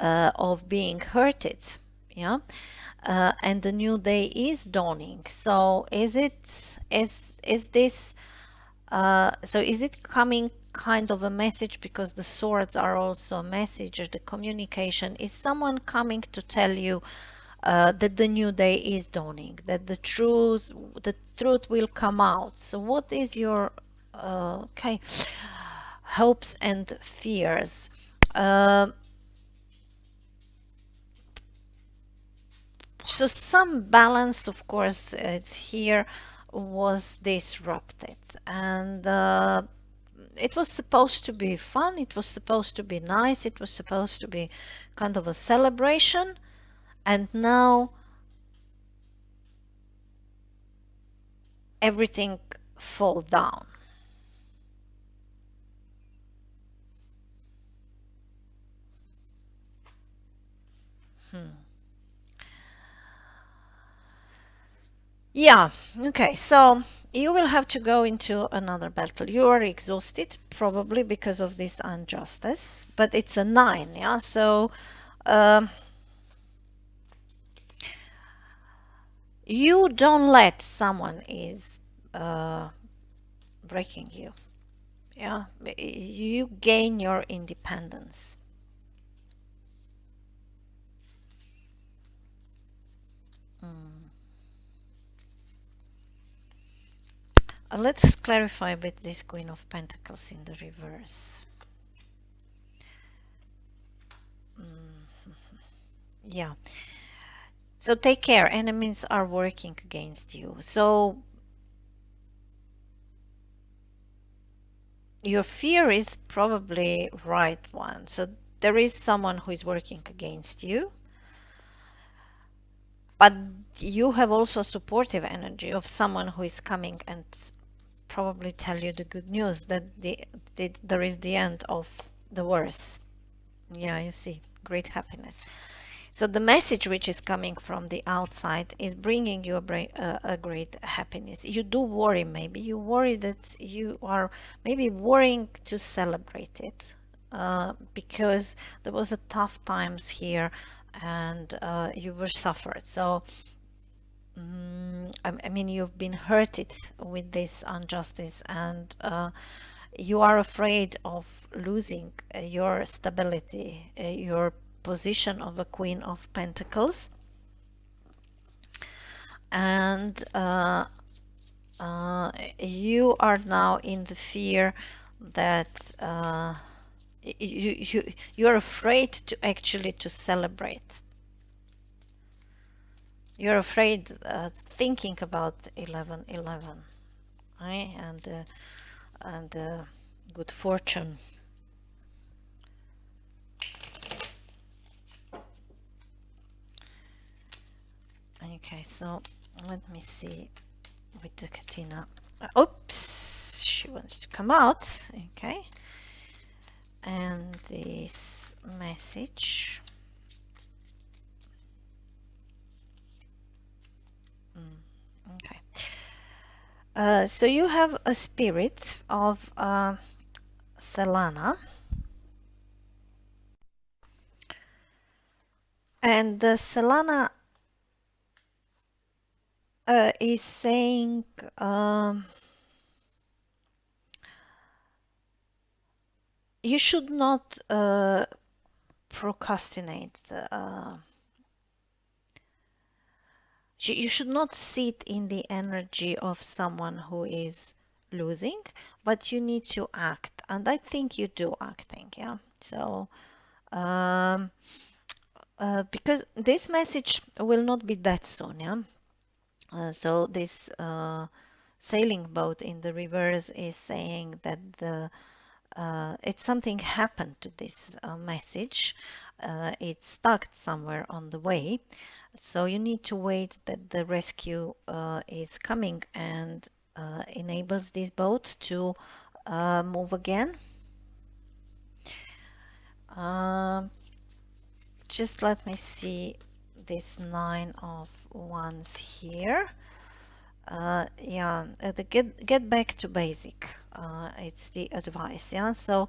Speaker 1: of being hurted. Yeah. And the new day is dawning. So is this so is it coming kind of a message, because the swords are also a message, or the communication? Is someone coming to tell you that the new day is dawning, that the truth will come out? So what is your okay, hopes and fears? So some balance, of course, it's here, was disrupted, and it was supposed to be fun, it was supposed to be nice, it was supposed to be kind of a celebration, and now everything fall down. Yeah, okay, so you will have to go into another battle. You are exhausted, probably because of this injustice, but it's a 9, yeah, so you don't let someone is breaking you. Yeah, you gain your independence. Let's clarify a bit this Queen of Pentacles in the reverse. Yeah. So take care. Enemies are working against you. So your fear is probably right one. So there is someone who is working against you. But you have also supportive energy of someone who is coming and probably tell you the good news that there is the end of the worst. Yeah, you see, great happiness. So the message which is coming from the outside is bringing you a great happiness. You do worry, maybe you worry that you are maybe worrying to celebrate it, because there was a tough times here, and you were suffered. So I mean, you've been hurted with this injustice, and you are afraid of losing your stability, your position of a Queen of Pentacles, and you are now in the fear that you're afraid to actually to celebrate. You're afraid thinking about 1111, right? And good fortune. Okay, so let me see with the Katina. Oops, she wants to come out. Okay, and this message. Okay. So you have a spirit of Selana, and the Selana is saying you should not procrastinate. You should not sit in the energy of someone who is losing, but you need to act. And I think you do acting, yeah. So, because this message will not be that soon, yeah. So this sailing boat in the reverse is saying that it's something happened to this message. It's stuck somewhere on the way. So you need to wait that the rescue is coming and enables this boat to move again. Just let me see this 9 of Wands here. Yeah, get back to basic. It's the advice. Yeah, so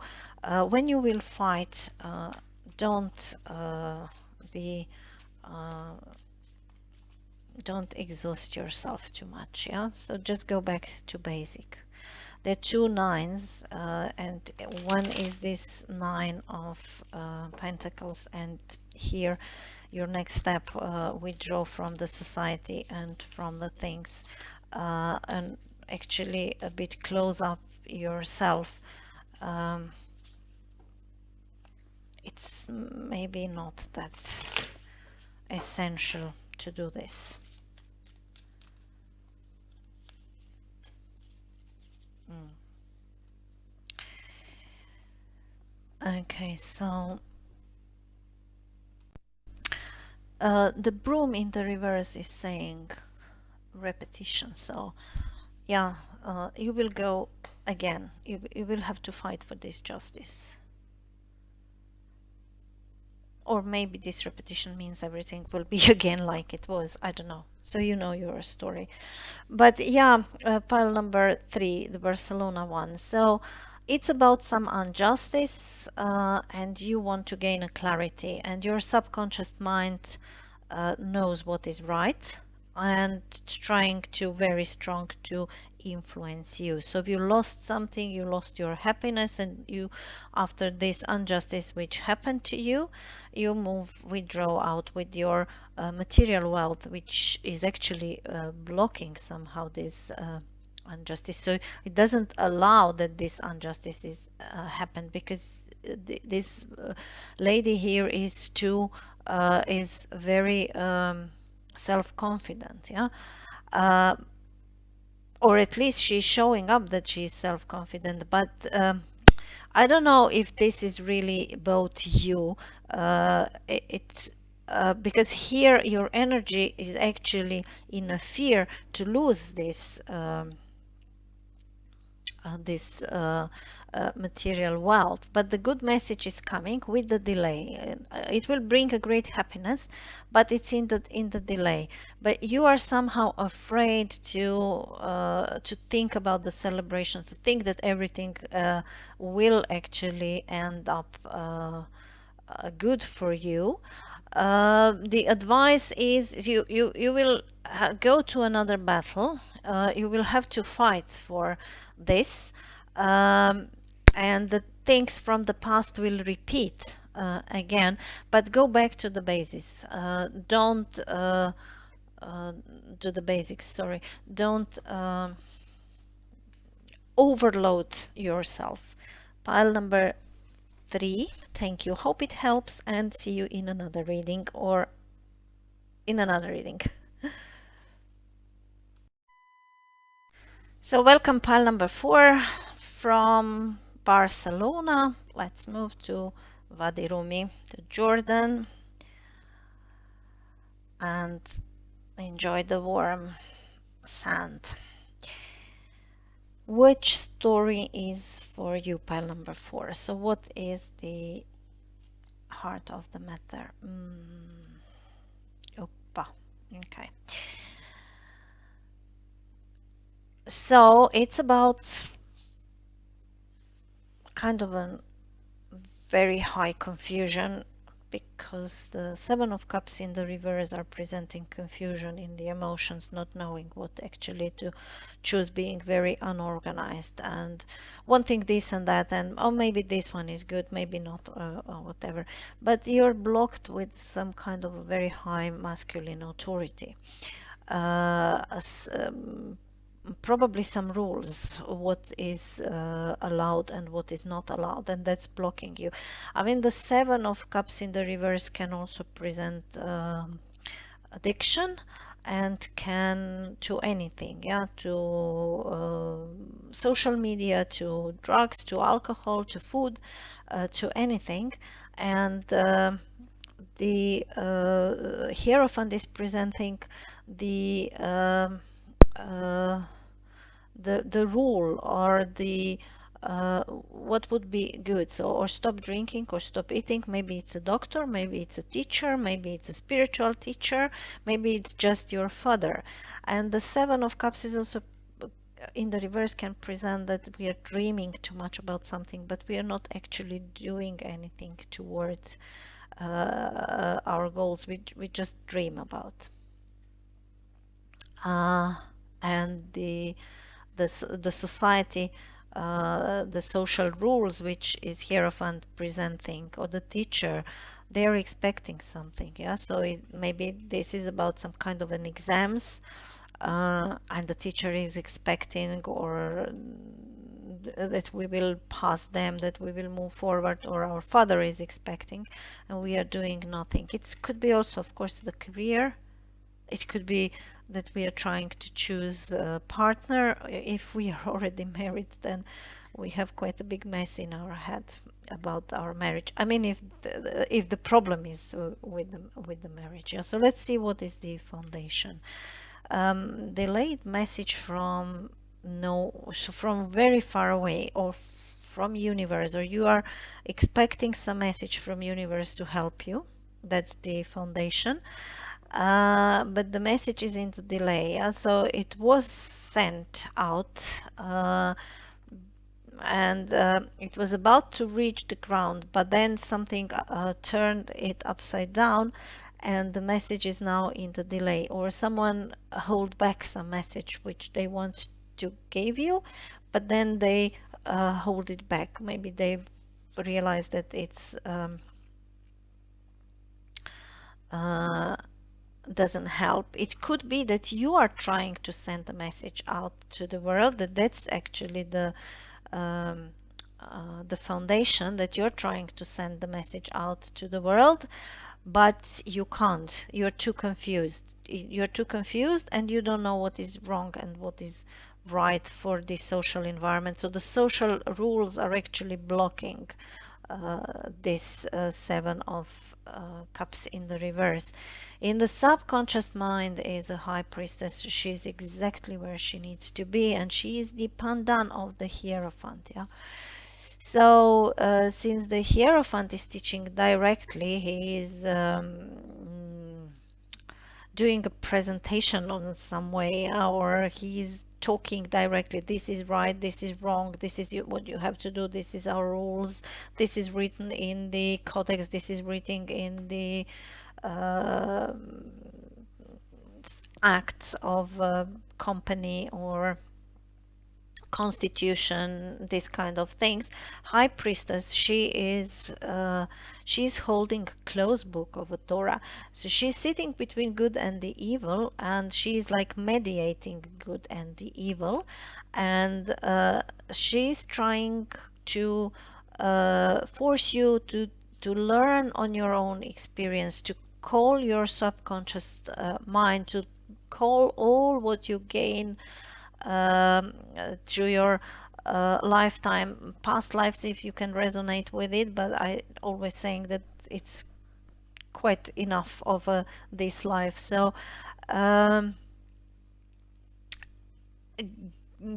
Speaker 1: when you will fight, don't be don't exhaust yourself too much. Yeah, so just go back to basic. There are two nines, and one is this 9 of Pentacles, and here your next step, withdraw from the society and from the things, and actually a bit close up yourself. It's maybe not that essential to do this. Okay, so the broom in the reverse is saying repetition. So yeah, you will go again. You will have to fight for this justice. Or maybe this repetition means everything will be again like it was. I don't know. So you know your story. But yeah, pile number 3, the Barcelona one. So it's about some injustice, and you want to gain a clarity, and your subconscious mind knows what is right and trying to very strong to influence you. So if you lost something, you lost your happiness, and you, after this injustice which happened to you, you withdraw out with your material wealth, which is actually blocking somehow this injustice. So it doesn't allow that this injustice is happen, because this lady here is too is very self-confident, yeah, or at least she's showing up that she's self-confident, but I don't know if this is really about you. It's because here your energy is actually in a fear to lose this this material wealth. But the good message is coming with the delay. It will bring a great happiness, but it's in the delay. But you are somehow afraid to think about the celebration, to think that everything will actually end up good for you. The advice is you will go to another battle. You will have to fight for this, um, and the things from the past will repeat again. But go back to the basis. Don't do the basics. Sorry. Don't overload yourself. Pile number 3. Thank you. Hope it helps, and see you in another reading or in another reading. So welcome pile number 4 from Barcelona. Let's move to Wadi Rumi, to Jordan, and enjoy the warm sand. Which story is for you, pile number 4? So what is the heart of the matter? Opa. Okay. So it's about kind of a very high confusion, because the Seven of Cups in the reverse are presenting confusion in the emotions, not knowing what actually to choose, being very unorganized and wanting this and that, and oh, maybe this one is good, maybe not, or whatever. But you're blocked with some kind of a very high masculine authority. Probably some rules, what is allowed and what is not allowed, and that's blocking you. I mean, the Seven of Cups in the reverse can also present addiction, and can to anything, yeah, to social media, to drugs, to alcohol, to food, to anything. And the Hierophant is presenting the the rule, or the what would be good. So, or stop drinking, or stop eating. Maybe it's a doctor, maybe it's a teacher, maybe it's a spiritual teacher, maybe it's just your father. And the Seven of Cups is also in the reverse, can present that we are dreaming too much about something, but we are not actually doing anything towards our goals. We just dream about. And the society, the social rules, which is Hierophant presenting, or the teacher, they're expecting something, yeah. So maybe this is about some kind of an exams, and the teacher is expecting, or that we will pass them, that we will move forward, or our father is expecting, and we are doing nothing. It could be also, of course, the career. It could be that we are trying to choose a partner. If we are already married, then we have quite a big mess in our head about our marriage. I mean, if the problem is with the marriage. Yeah. So let's see what is the foundation. Delayed message from from very far away, or from universe, or you are expecting some message from universe to help you. That's the foundation. But the message is in the delay. So it was sent out, and it was about to reach the ground, but then something turned it upside down, and the message is now in the delay, or someone hold back some message which they want to give you, but then they hold it back. Maybe they realize that it's doesn't help. It could be that you are trying to send a message out to the world, that's actually the foundation, that you're trying to send the message out to the world, but you can't. You're too confused. You're too confused, and you don't know what is wrong and what is right for the social environment. So the social rules are actually blocking this seven of cups in the reverse. In the subconscious mind is a high priestess. She's exactly where she needs to be, and she is the pandan of the hierophant. Yeah. So since the hierophant is teaching directly, he is doing a presentation on some way, or he's talking directly. This is right, this is wrong, this is what you have to do, this is our rules, this is written in the codex, this is written in the uh, acts of company or constitution, these kind of things. High priestess, she's holding a closed book of a Torah, so she's sitting between good and the evil, and she's like mediating good and the evil, and she's trying to force you to learn on your own experience, to call your subconscious mind, to call all what you gain through your lifetime, past lives, if you can resonate with it. But I always saying that it's quite enough of this life. So um,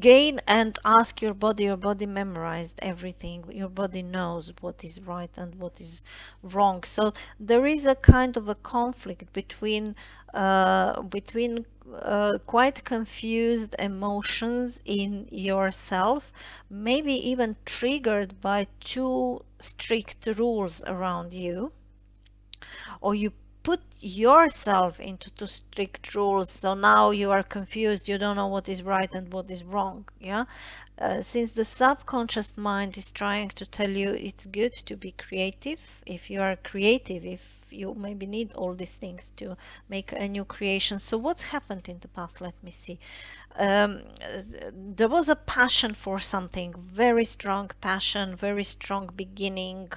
Speaker 1: gain and ask your body. Your body memorized everything. Your body knows what is right and what is wrong. So there is a kind of a conflict between quite confused emotions in yourself, maybe even triggered by too strict rules around you, or you put yourself into too strict rules, so now you are confused, you don't know what is right and what is wrong. Yeah. Since the subconscious mind is trying to tell you it's good to be creative, if you are creative, if you maybe need all these things to make a new creation. So what's happened in the past? Let me see. um, there was a passion for something, very strong passion, very strong beginning.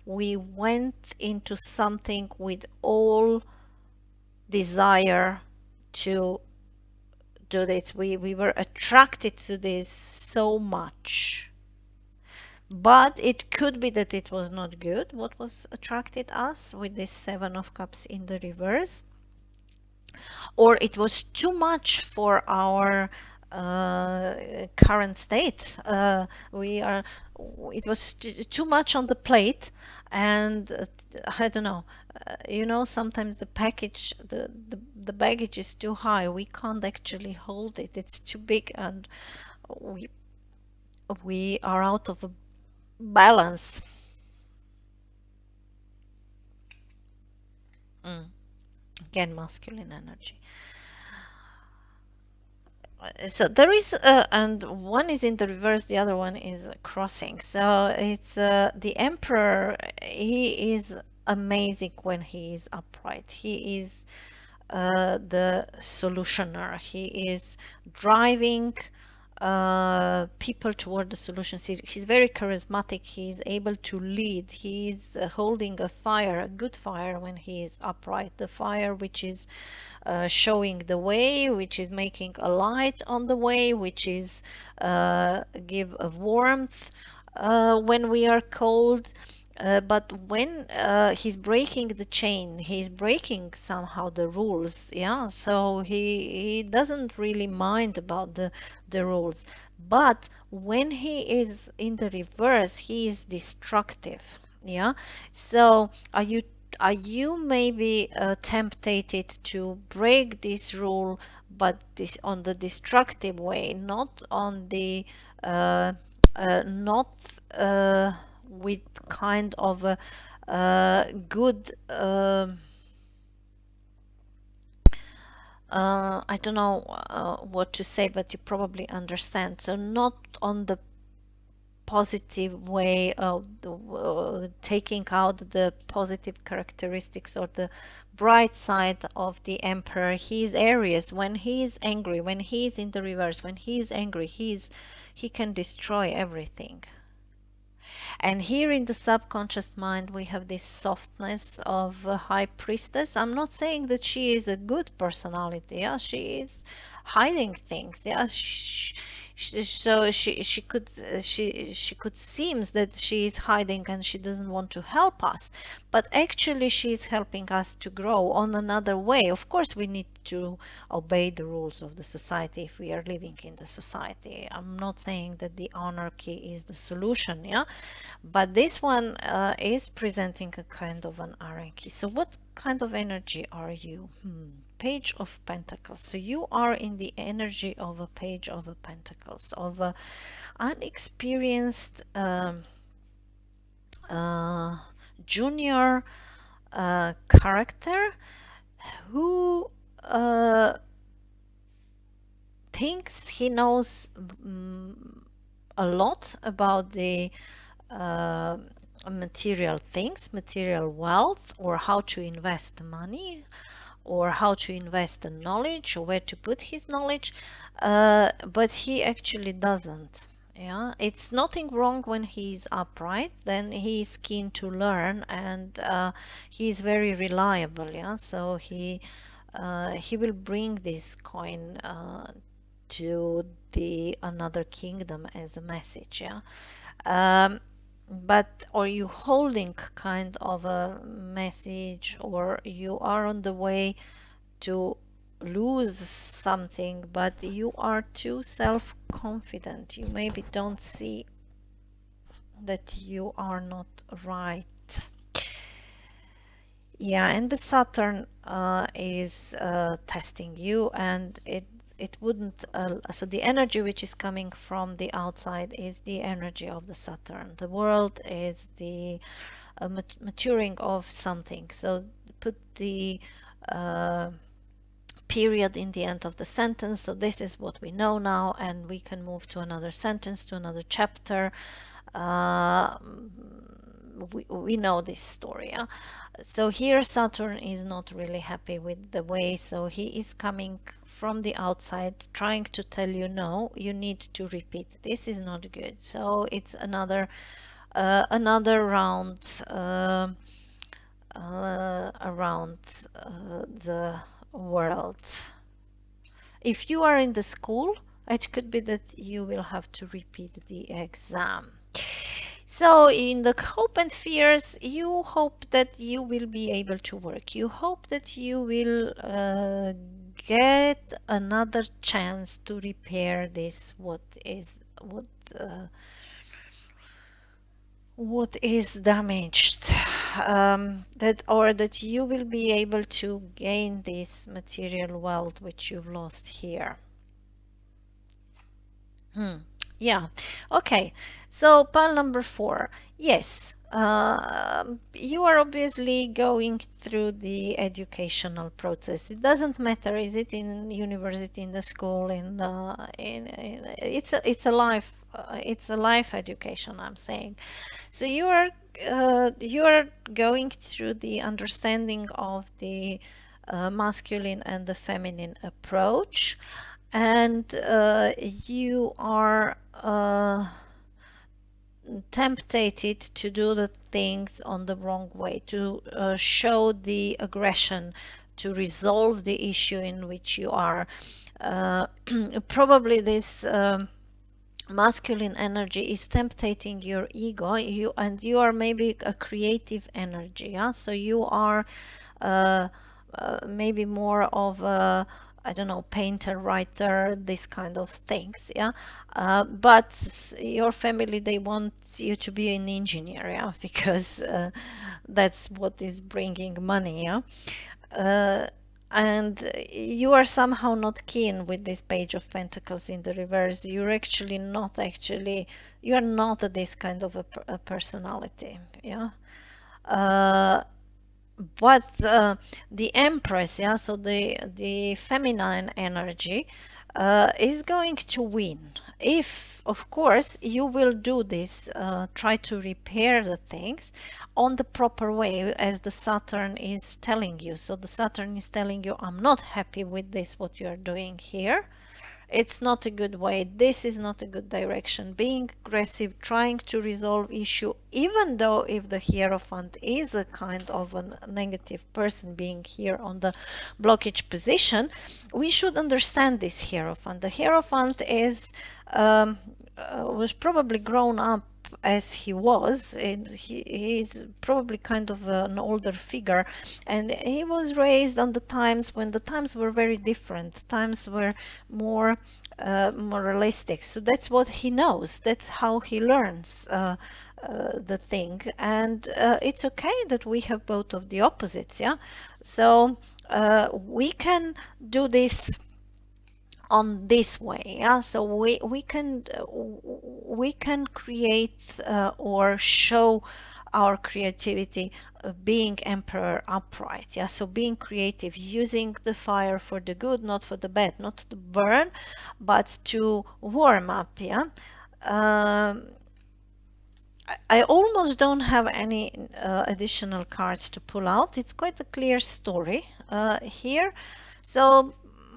Speaker 1: We went into something with all desire to do this. We were attracted to this so much. But it could be that it was not good what was attracted us with this seven of cups in the reverse, or it was too much for our current state. We are, it was too much on the plate, and I don't know. Sometimes the package, the baggage is too high. We can't actually hold it. It's too big, and we we are out of a balance. Mm. Again, masculine energy. So there is, and one is in the reverse, the other one is crossing. So it's the emperor. He is amazing when he is upright. He is the solutioner. He is driving people toward the solutions. He's very charismatic. He's able to lead. He's holding a fire, a good fire, when he is upright. The fire which is showing the way, which is making a light on the way, which is give a warmth when we are cold. But when he's breaking the chain, he's breaking somehow the rules. Yeah, so he doesn't really mind about the rules. But when he is in the reverse, he is destructive. Yeah, so are you maybe tempted to break this rule, but this on the destructive way, not on the not with kind of a good I don't know what to say, but you probably understand. So not on the positive way of taking out the positive characteristics or the bright side of the emperor. He's Aries. When he is angry, when he is in the reverse, when he is angry, he can destroy everything. And here in the subconscious mind, we have this softness of a high priestess. I'm not saying that she is a good personality. Yeah, she is hiding things. Yeah, So she could seems that she is hiding and she doesn't want to help us, but actually she is helping us to grow on another way. Of course, we need to obey the rules of the society if we are living in the society. I'm not saying that the anarchy is the solution, yeah, but this one is presenting a kind of an anarchy. So what kind of energy are you? Page of Pentacles. So you are in the energy of a Page of a Pentacles, of a unexperienced uh, junior character who thinks he knows a lot about the uh, material things, material wealth, or how to invest money, or how to invest the knowledge, or where to put his knowledge, but he actually doesn't. Yeah, it's nothing wrong when he's upright. Then he's keen to learn, and he's very reliable. Yeah, so he will bring this coin to the another kingdom as a message. Yeah, um, but are you holding kind of a message, or you are on the way to lose something, but you are too self-confident. You maybe don't see that you are not right. Yeah, and the Saturn is testing you, and it wouldn't. So the energy which is coming from the outside is the energy of the Saturn. The world is the maturing of something. So put the period in the end of the sentence. So this is what we know now, and we can move to another sentence, to another chapter. Uh, we know this story. Yeah? So here Saturn is not really happy with the way, so he is coming from the outside trying to tell you, no, you need to repeat. This is not good. So it's another round around the world. If you are in the school, it could be that you will have to repeat the exam. So in the hope and fears, you hope that you will be able to work. You hope that you will get another chance to repair this, what is damaged, that you will be able to gain this material wealth which you've lost here. Yeah, okay. So pile number 4. Yes, you are obviously going through the educational process. It doesn't matter, is it in university, in the school, it's a life education, I'm saying. So you are going through the understanding of the masculine and the feminine approach, and you are tempted to do the things on the wrong way, to show the aggression, to resolve the issue in which you are. Probably this masculine energy is tempting your ego, you are maybe a creative energy, yeah? So you are uh, maybe more of a, I don't know, painter, writer, this kind of things, yeah. But your family, they want you to be an engineer, yeah, because that's what is bringing money, yeah. Uh, and you are somehow not keen with this Page of Pentacles in the reverse. You're actually not you are not this kind of a personality, yeah. Uh, but the Empress, yeah, so the feminine energy is going to win if, of course, you will do this, try to repair the things on the proper way, as the Saturn is telling you. So the Saturn is telling you, I'm not happy with this, what you are doing here, It's not a good way. This is not a good direction. Being aggressive, trying to resolve issue, even though if the Hierophant is a kind of a negative person being here on the blockage position, we should understand this Hierophant. The Hierophant is was probably grown up as he was, and he's probably kind of an older figure, and he was raised on the times when the times were very different. Times were more realistic, so that's what he knows, that's how he learns the thing. And it's okay that we have both of the opposites, yeah. So we can do this on this way, yeah. So we can create or show our creativity being emperor upright, yeah. So being creative, using the fire for the good, not for the bad, not to burn but to warm up, yeah. I almost don't have any additional cards to pull out. It's quite a clear story here. So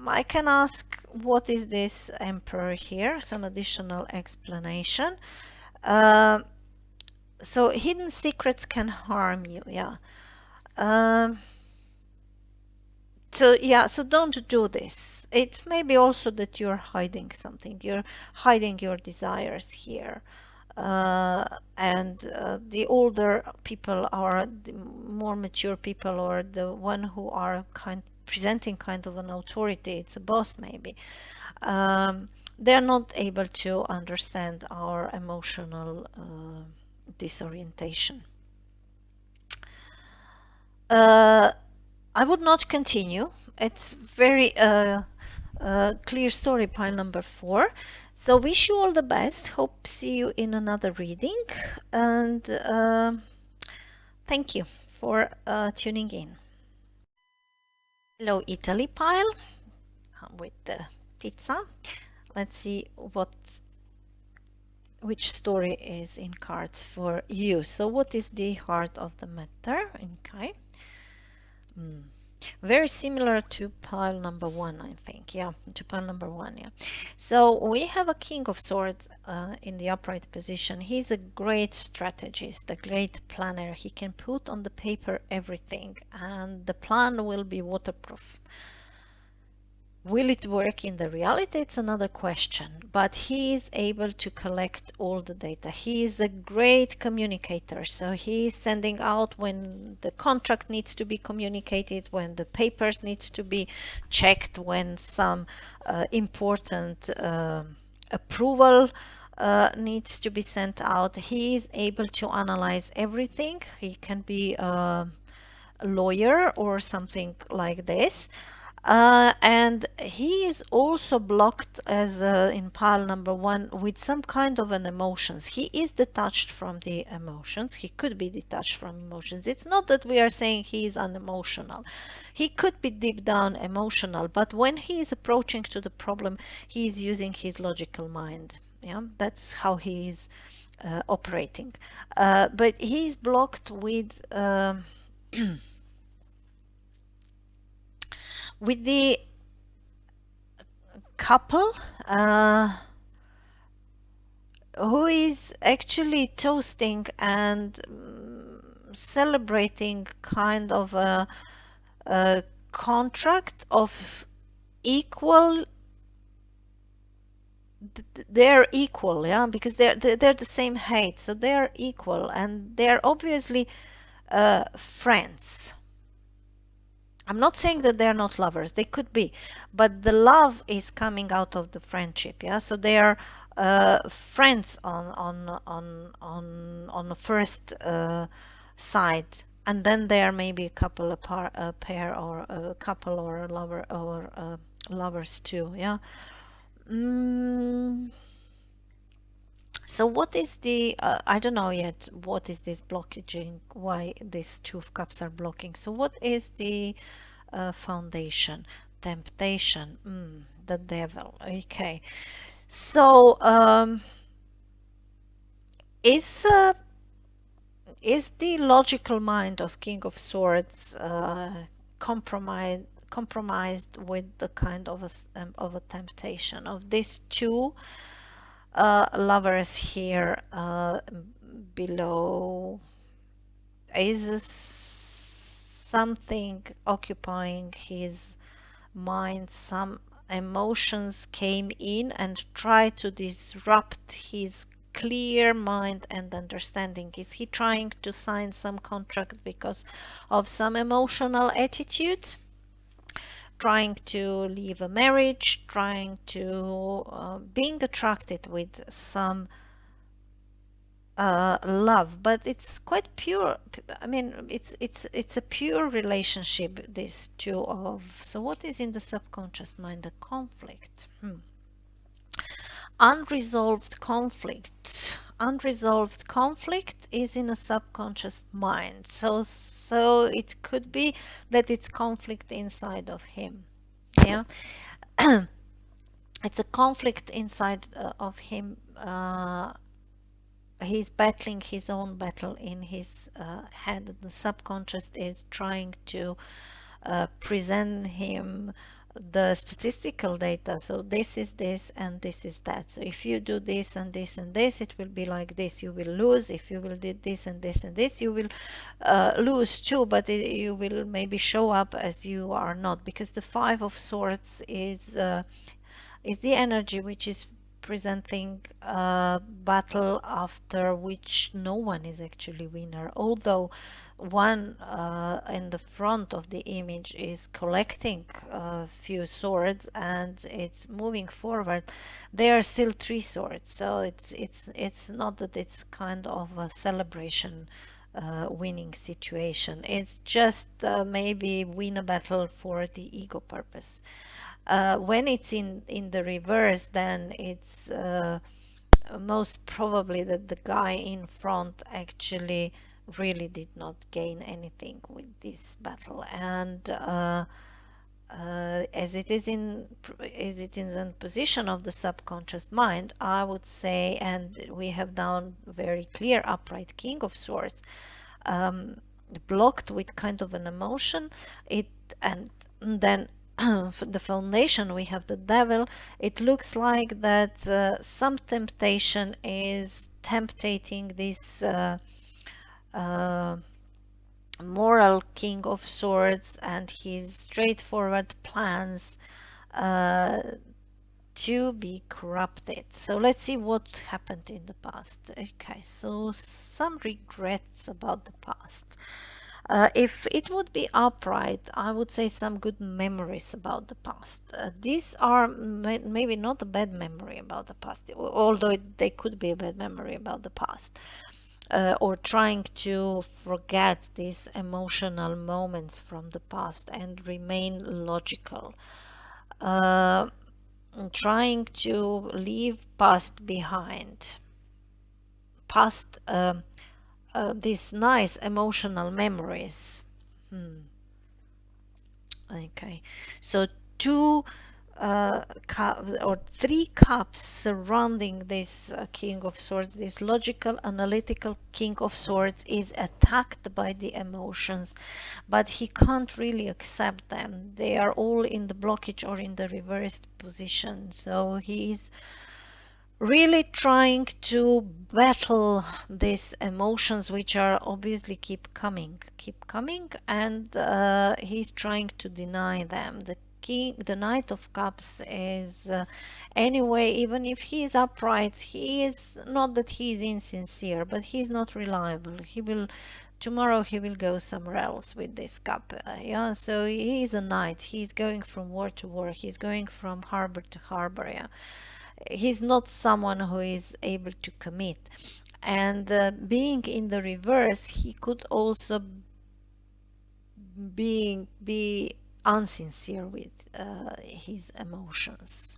Speaker 1: I can ask, what is this emperor here? Some additional explanation. So hidden secrets can harm you, yeah. So yeah, so don't do this. It may be also that you're hiding something. You're hiding your desires here. And the older people or the more mature people, or the one who are presenting kind of an authority, it's a boss maybe, they're not able to understand our emotional disorientation. I would not continue. It's very clear story, pile number 4. So wish you all the best. Hope see you in another reading, and thank you for tuning in. Hello Italy pile with the pizza. Let's see which story is in cards for you. So what is the heart of the matter? Okay. Very similar to pile number 1, I think. Yeah, to pile number 1, yeah. So we have a King of Swords in the upright position. He's a great strategist, a great planner. He can put on the paper everything, and the plan will be waterproof. Will it work in the reality? It's another question, but he is able to collect all the data. He is a great communicator, so he is sending out when the contract needs to be communicated, when the papers needs to be checked, when some important approval needs to be sent out. He is able to analyze everything. He can be a lawyer or something like this. And he is also blocked as in pile number 1 with some kind of an emotions. He is detached from the emotions. He could be detached from emotions. It's not that we are saying he is unemotional. He could be deep down emotional, but when he is approaching to the problem, he is using his logical mind. Yeah, that's how he is operating. But he is blocked with with the couple who is actually toasting and celebrating kind of a contract of equal. They're equal, yeah, because they're the same height, so they're equal, and they're obviously friends. I'm not saying that they're not lovers, they could be, but the love is coming out of the friendship, yeah. So they are friends on the first side, and then they are maybe a couple, a pair, or a couple, or a lover, or lovers too, yeah. So what is the, I don't know yet, what is this blockaging, why these 2 of cups are blocking. So what is the foundation? Temptation, the devil, okay. So is the logical mind of King of Swords compromised with the kind of of a temptation of these two lovers here below. Is something occupying his mind, some emotions came in and tried to disrupt his clear mind and understanding. Is he trying to sign some contract because of some emotional attitudes? Trying to leave a marriage, trying to being attracted with some love, but it's quite pure. I mean, it's a pure relationship, these two of. So what is in the subconscious mind? The conflict. Unresolved conflict. Unresolved conflict is in a subconscious mind. So it could be that it's conflict inside of him. Yeah. It's a conflict inside of him. He's battling his own battle in his head. The subconscious is trying to present him the statistical data. So this is this and this is that. So if you do this and this and this, it will be like this. You will lose. If you will do this and this and this, you will lose too, but you will maybe show up as you are not, because the Five of Swords is the energy which is presenting a battle after which no one is actually winner. Although one in the front of the image is collecting a few swords and it's moving forward, there are still three swords. So it's not that it's kind of a celebration winning situation. It's just maybe win a battle for the ego purpose. When it's in the reverse, then it's most probably that the guy in front actually really did not gain anything with this battle, and as it is in the position of the subconscious mind, I would say, and we have down very clear upright King of Swords, blocked with kind of an emotion, and then for the foundation we have the devil. It looks like that some temptation is tempting this moral King of Swords and his straightforward plans to be corrupted. So let's see what happened in the past. Okay, so some regrets about the past. If it would be upright, I would say some good memories about the past. These are maybe not a bad memory about the past, although they could be a bad memory about the past. Or trying to forget these emotional moments from the past and remain logical. Trying to leave past behind. Past these nice emotional memories. Okay, so two or three cups surrounding this King of Swords. This logical, analytical King of Swords is attacked by the emotions, but he can't really accept them. They are all in the blockage or in the reversed position. So he is really trying to battle these emotions, which are obviously keep coming, and he's trying to deny them. The Knight of Cups is anyway, even if he is upright, he is not that he is insincere, but he's not reliable. Tomorrow he will go somewhere else with this cup. Yeah, so he is a knight. He's going from war to war. He's going from harbor to harbor. Yeah, he's not someone who is able to commit. And being in the reverse, he could also be unsincere with his emotions.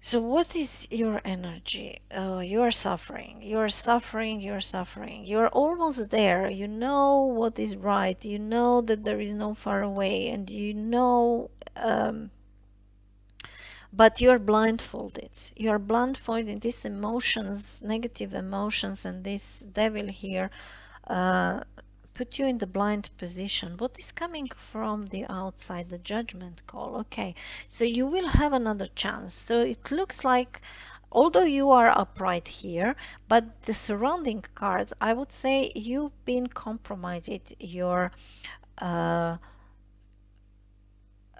Speaker 1: So what is your energy? You're suffering, you're suffering, you're suffering. You're almost there. You know what is right. You know that there is no far away, and you know but you're blindfolded. You're blindfolded. These emotions, negative emotions, and this devil here uh, put you in the blind position. What is coming from the outside? The judgment call. Okay, so you will have another chance. So it looks like, although you are upright here, but the surrounding cards, I would say you've been compromised. Your uh,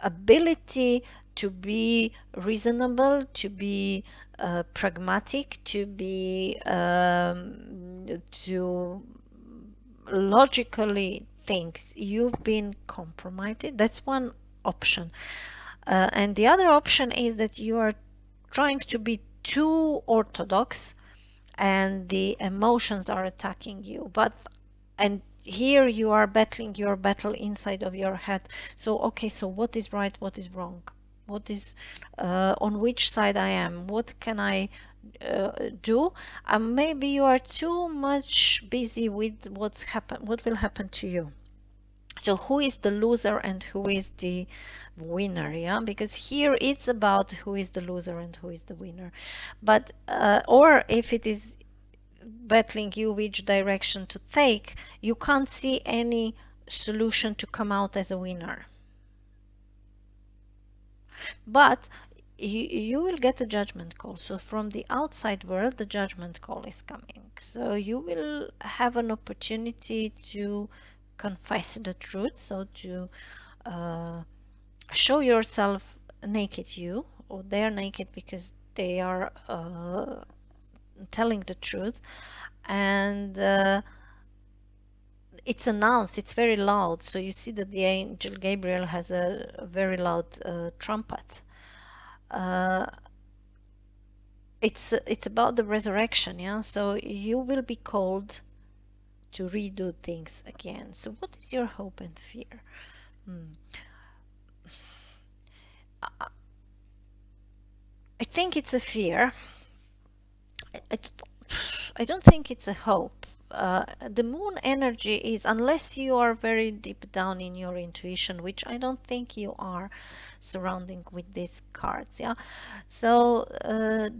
Speaker 1: ability to be reasonable, to be pragmatic, to be to logically think, you've been compromised. That's one option. And the other option is that you are trying to be too orthodox and the emotions are attacking you. But and here you are battling your battle inside of your head. So okay, so what is right, what is wrong, what is on which side I am, what can I do? And maybe you are too much busy with what will happen to you. So who is the loser and who is the winner? Yeah, because here it's about who is the loser and who is the winner. But or if it is battling you which direction to take, you can't see any solution to come out as a winner. But you will get a judgment call. So from the outside world, the judgment call is coming. So you will have an opportunity to confess the truth. So to show yourself naked you, or they're naked because they are telling the truth. And it's announced, it's very loud. So you see that the angel Gabriel has a very loud trumpet. Uh, it's about the resurrection, yeah. So you will be called to redo things again. So what is your hope and fear? I think it's a fear. I, I don't think it's a hope. The moon energy is, unless you are very deep down in your intuition, which I don't think you are, surrounding with these cards, yeah. So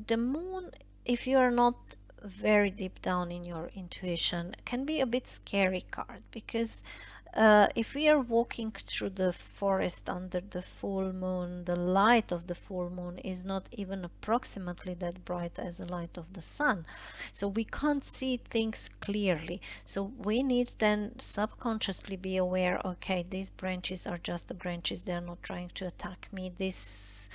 Speaker 1: the moon, if you are not very deep down in your intuition, can be a bit scary card, because if we are walking through the forest under the full moon, the light of the full moon is not even approximately that bright as the light of the sun. So we can't see things clearly. So we need then subconsciously be aware, okay, these branches are just the branches, they're not trying to attack me. This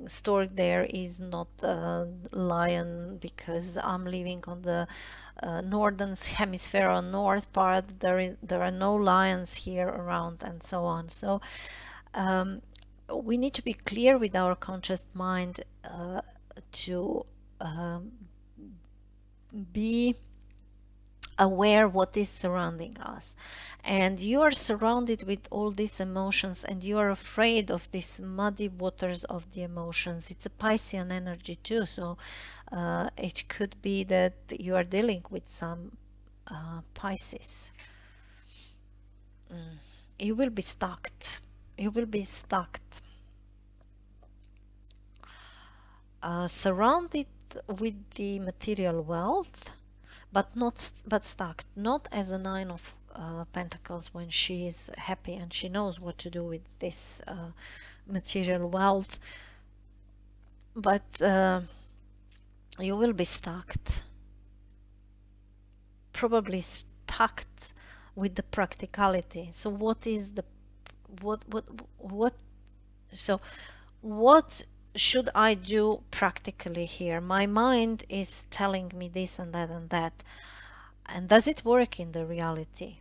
Speaker 1: story there is not a lion because I'm living on the northern hemisphere or north part. There are no lions here around, and so on. So we need to be clear with our conscious mind to be aware what is surrounding us. And you are surrounded with all these emotions and you are afraid of these muddy waters of the emotions. It's a Piscean energy too, so it could be that you are dealing with some Pisces. You will be stuck. You will be stuck. Surrounded with the material wealth, but stuck, not as a Nine of Pentacles when she is happy and she knows what to do with this material wealth, but you will be stuck, probably stuck with the practicality. So what is the what so what should I do practically here? My mind is telling me this and that and that. And does it work in the reality?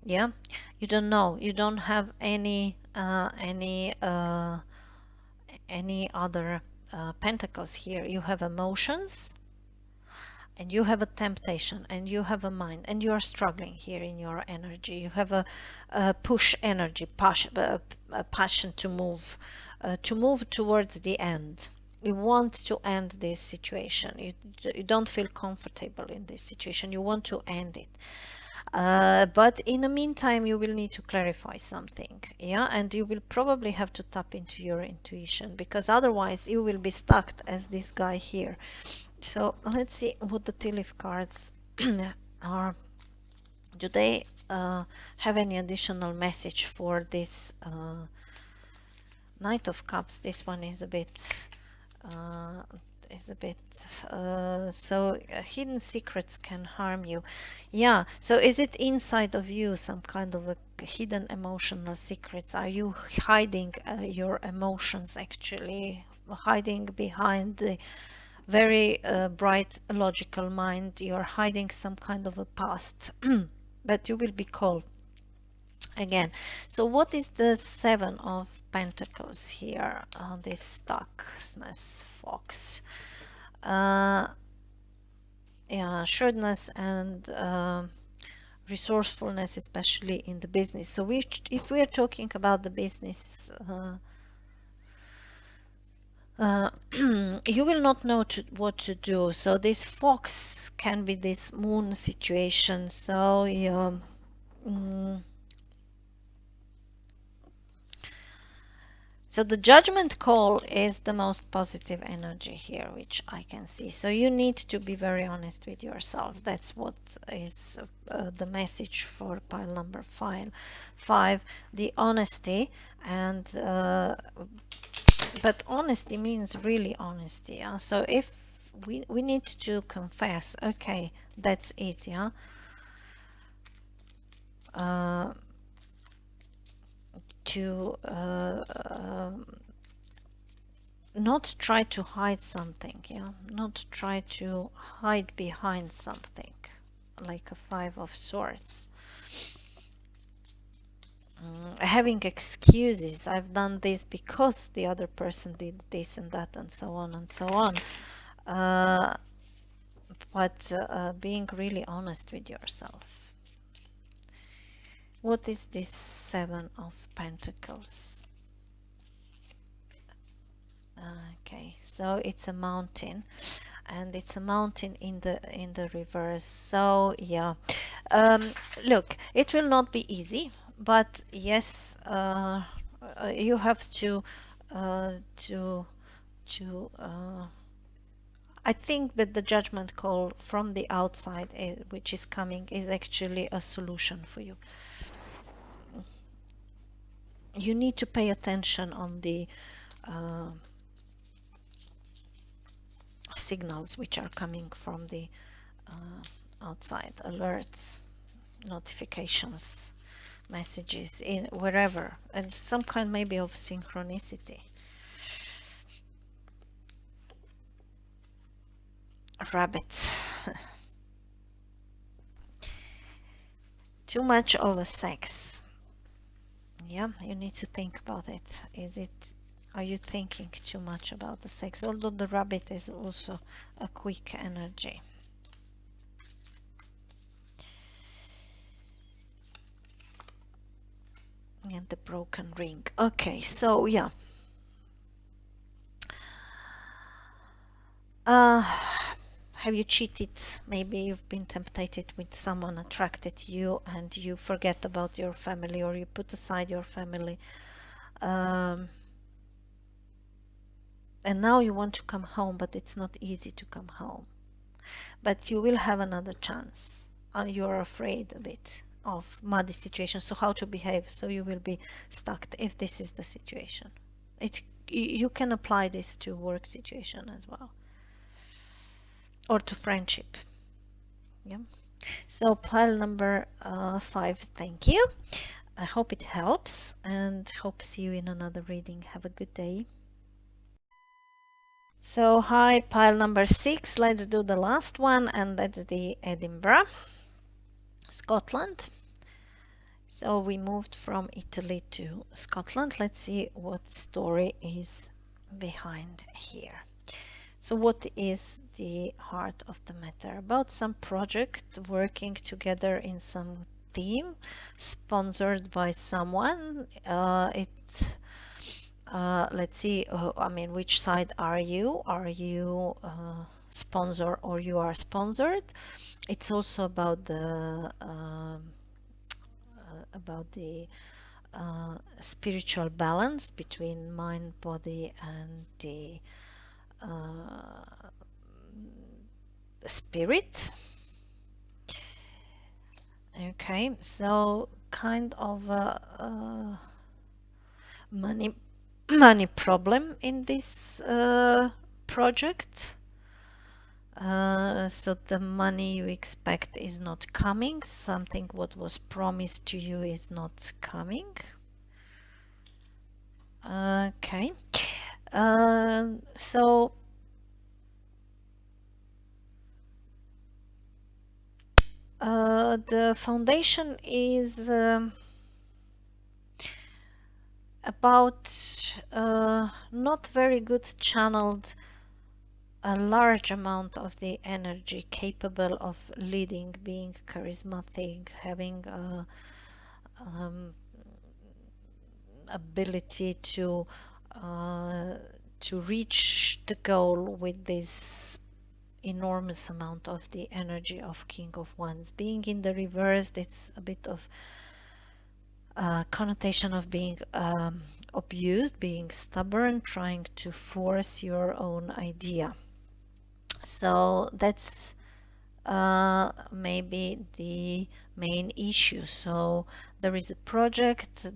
Speaker 1: Yeah, you don't know. You don't have any other pentacles here. You have emotions, and you have a temptation, and you have a mind, and you are struggling here in your energy. You have a push energy, a passion to move towards the end. You want to end this situation. You don't feel comfortable in this situation. You want to end it. But in the meantime, you will need to clarify something, yeah, and you will probably have to tap into your intuition because otherwise you will be stuck as this guy here. So let's see what the tea leaf cards are. Do they have any additional message for this Knight of Cups? This one is a bit uh, hidden secrets can harm you. Yeah, so is it inside of you some kind of a hidden emotional secrets? Are you hiding your emotions, actually hiding behind the very bright logical mind? You're hiding some kind of a past but you will be called again. So what is the Seven of Pentacles here on this stuckness fox? Yeah, shrewdness and resourcefulness, especially in the business. So if we are talking about the business, you will not know what to do. So this fox can be this moon situation. So yeah, so the judgment call is the most positive energy here, which I can see. So you need to be very honest with yourself. That's what is the message for pile number five, the honesty. And but honesty means really honesty. Yeah? So if we need to confess, okay, that's it. Yeah. To not try to hide something, yeah, not try to hide behind something, like a Five of Swords. Having excuses, I've done this because the other person did this and that and so on and so on. But being really honest with yourself. What is this Seven of Pentacles? Okay, so it's a mountain, and it's a mountain in the reverse. So yeah, look, it will not be easy, but yes, you have to I think that the judgment call from the outside, which is coming, is actually a solution for you. You need to pay attention on the signals which are coming from the outside, alerts, notifications, messages, in wherever, and some kind maybe of synchronicity. Rabbit. Too much over sex. Yeah, you need to think about it. Are you thinking too much about the sex? Although the rabbit is also a quick energy. And the broken ring. Okay, so yeah. Have you cheated? Maybe you've been tempted with someone attracted you and you forget about your family, or you put aside your family. And now you want to come home, but it's not easy to come home. But you will have another chance. You're afraid a bit of muddy situation, so how to behave, so you will be stuck if this is the situation. You can apply this to work situation as well, or to friendship. Yeah. So pile number 5, thank you. I hope it helps, and hope see you in another reading. Have a good day. So hi, pile number 6. Let's do the last one, and that's the Edinburgh, Scotland. So we moved from Italy to Scotland. Let's see what story is behind here. So what is the heart of the matter? About some project, working together in some team, sponsored by someone. Let's see, I mean, which side are you? Are you sponsor or you are sponsored. It's also about the spiritual balance between mind, body, and the uh, spirit. Okay, so kind of a money money problem in this project. So the money you expect is not coming. Something what was promised to you is not coming. Okay. So the foundation is about not very good channeled a large amount of the energy capable of leading, being charismatic, having um, ability uh, to reach the goal with this enormous amount of the energy of King of Wands. Being in the reverse, it's a bit of connotation of being abused, being stubborn, trying to force your own idea. So that's maybe the main issue. So there is a project,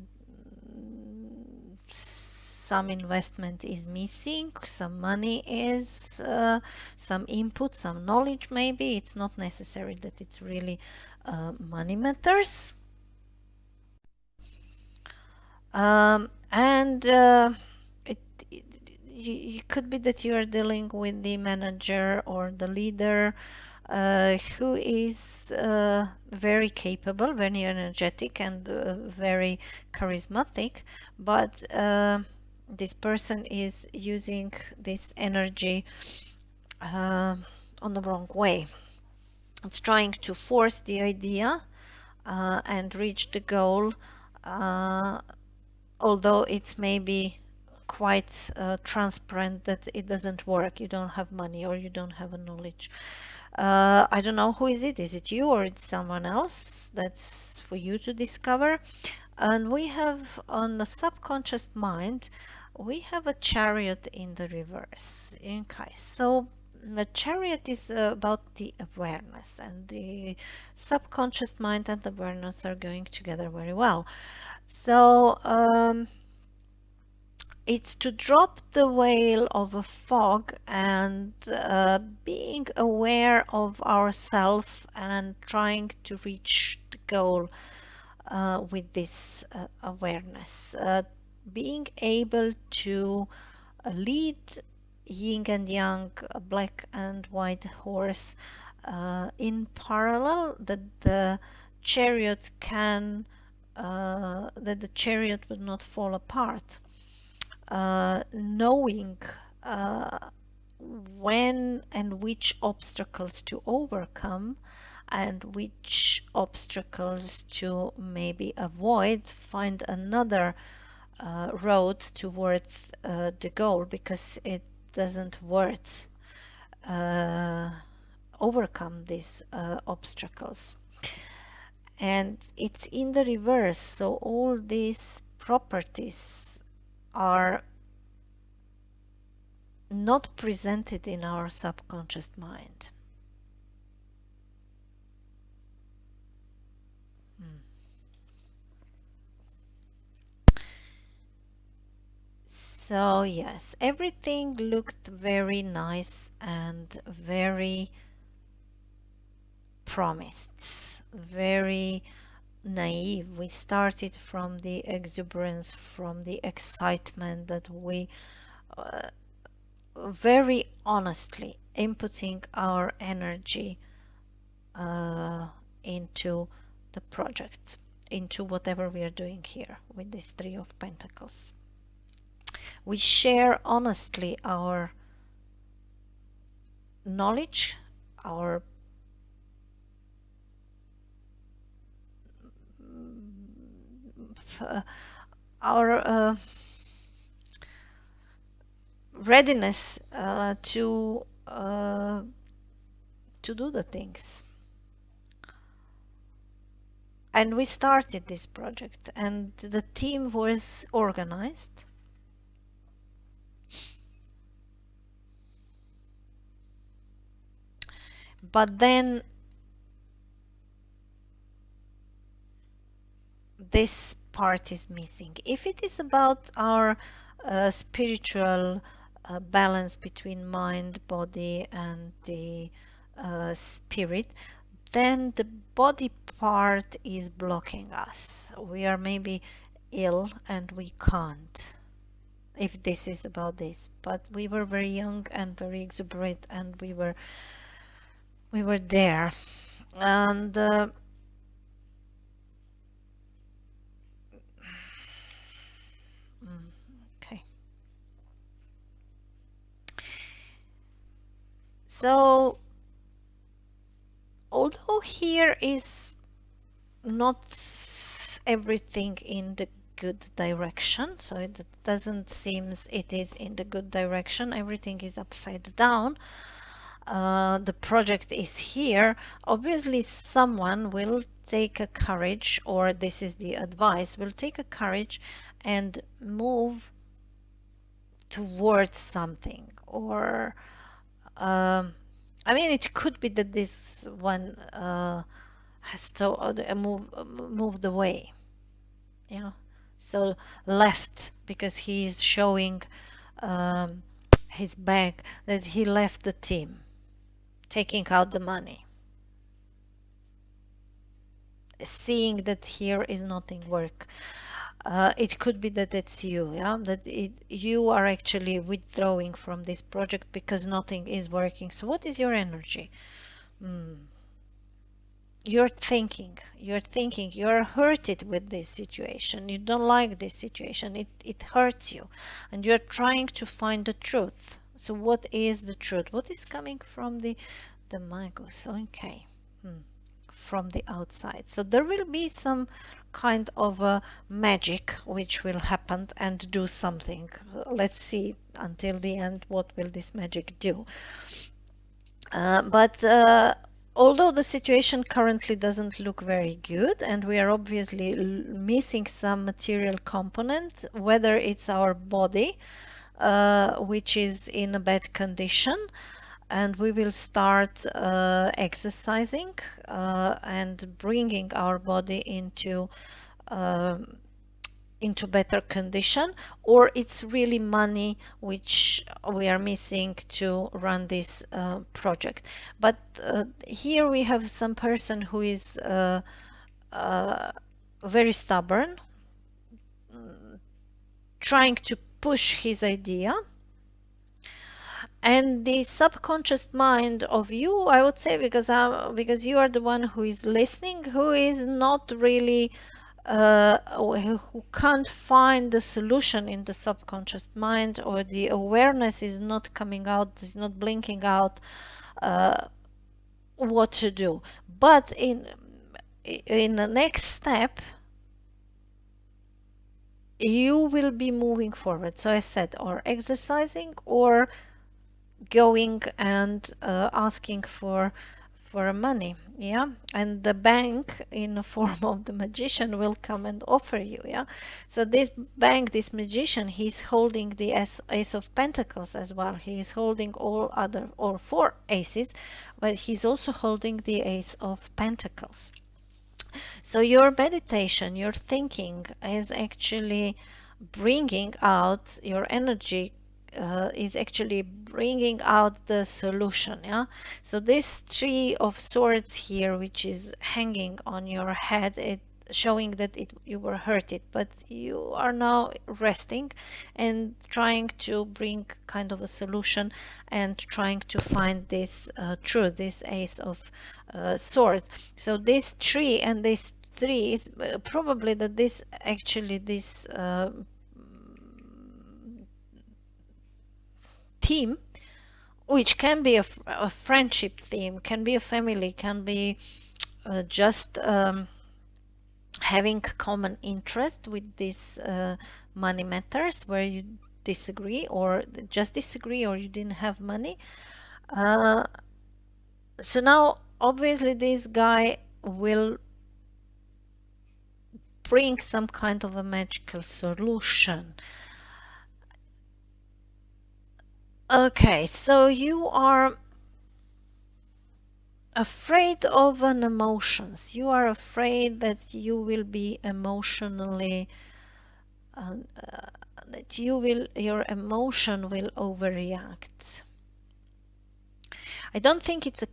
Speaker 1: some investment is missing, some money is, some input, some knowledge maybe. It's not necessary that it's really money matters. And it could be that you are dealing with the manager or the leader who is very capable, very energetic, and very charismatic, but this person is using this energy on the wrong way. It's trying to force the idea and reach the goal, although it's maybe quite transparent that it doesn't work. You don't have money or you don't have a knowledge. I don't know who is it. Is it you or it's someone else? That's for you to discover. And we have on the subconscious mind, we have a chariot in the reverse. Okay, so the chariot is about the awareness, and the subconscious mind and awareness are going together very well. So it's to drop the veil of a fog and being aware of ourself and trying to reach the goal with this awareness. Being able to lead yin and yang, a black and white horse in parallel, that the chariot can, that the chariot would not fall apart. Knowing uh, when and which obstacles to overcome and which obstacles to maybe avoid, find another road towards the goal, because it doesn't worth overcome these obstacles. And it's in the reverse, so all these properties are not presented in our subconscious mind. So yes, everything looked very nice and very promised, very naive. We started from the exuberance, from the excitement that we very honestly inputting our energy into the project, into whatever we are doing here with this Three of Pentacles. We share honestly our knowledge, our our readiness to uh, to do the things. And we started this project, and the team was organized. But then this part is missing. If it is about our spiritual balance between mind, body, and the spirit, then the body part is blocking us. We are maybe ill and we can't, if this is about this. But we were very young and very exuberant, and we were there. And okay. So, although here is not everything in the good direction, so it doesn't seem it is in the good direction, everything is upside down. The project is here. Obviously, someone will take a courage, or this is the advice, will take a courage and move towards something, or I mean, it could be that this one has to moved away, yeah. So left, because he's showing um, his bag, that he left the team, taking out the money, seeing that here is nothing work. It could be that it's you, yeah, that you are actually withdrawing from this project because nothing is working. So what is your energy? Hmm. You're hurted with this situation. You don't like this situation. It hurts you, and you're trying to find the truth. So what is the truth? What is coming from the magus? Okay. From the outside. So there will be some kind of a magic which will happen and do something. Let's see until the end what will this magic do. But although the situation currently doesn't look very good, and we are obviously missing some material component, whether it's our body, which is in a bad condition, and we will start exercising and bringing our body um, into better condition, or it's really money which we are missing to run this project. But here we have some person who is very stubborn, trying to push his idea. And the subconscious mind of you, I would say, because you are the one who is listening, who is not really who can't find the solution in the subconscious mind, or the awareness is not coming out, is not blinking out what to do. But in the next step, you will be moving forward. So I said, or exercising, or going and asking for money, yeah, and the bank in the form of the magician will come and offer you, yeah. So this bank, this magician, he's holding the ace of pentacles as well. He is holding all four aces, but he's also holding the ace of pentacles. So your meditation, your thinking is actually bringing out your energy, is actually bringing out the solution, yeah. So this three of swords here, which is hanging on your head, it showing that you were hurted, but you are now resting and trying to bring kind of a solution, and trying to find this truth, this ace of swords. So this tree and this three is probably that this theme, which can be a friendship theme, can be a family, can be just having common interest with this money matters, where you disagree, or just disagree, or you didn't have money. Uh, so now, obviously, this guy will bring some kind of a magical solution. Okay, so you are afraid of an emotions. You are afraid that you will be emotionally, uh, that your emotion will overreact. I don't think it's a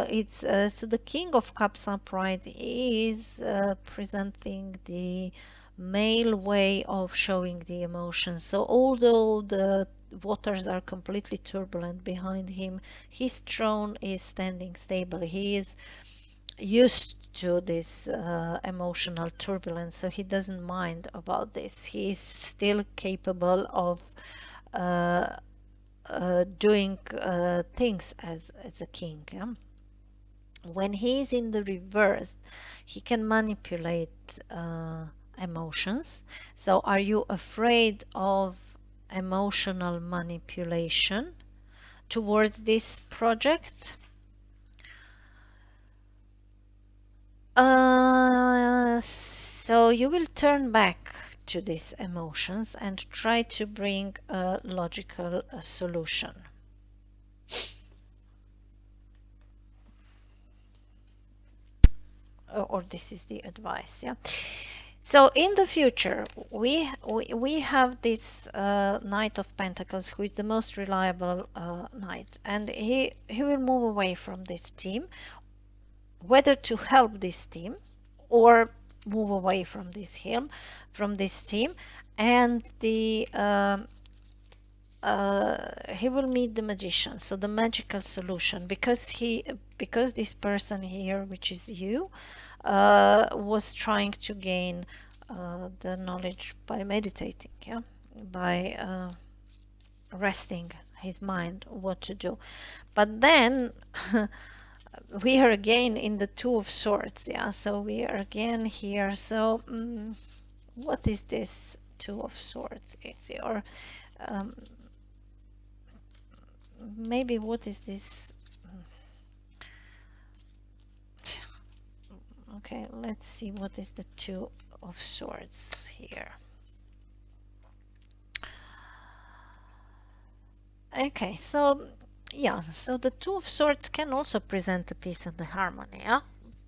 Speaker 1: it's so the King of Cups upright is presenting the male way of showing the emotions. So although the waters are completely turbulent behind him, his throne is standing stable. He is used to this emotional turbulence, so he doesn't mind about this. He is still capable of uh, doing things as a king. Yeah? When he's in the reverse, he can manipulate emotions. So, are you afraid of emotional manipulation towards this project? So you will turn back to these emotions and try to bring a logical solution. Or this is the advice, yeah. So in the future, we have this Knight of Pentacles, who is the most reliable knight, and he will move away from this team, whether to help this team or move away from this team, and the he will meet the magician, so the magical solution, because this person here, which is you, was trying to gain the knowledge by meditating, yeah, by resting his mind what to do. But then we are again in the Two of Swords, yeah, so we are again here. So what is this Two of Swords? It's your maybe what is this? Okay, let's see what is the Two of Swords here. Okay, so yeah, so the Two of Swords can also present the peace and the harmony, yeah?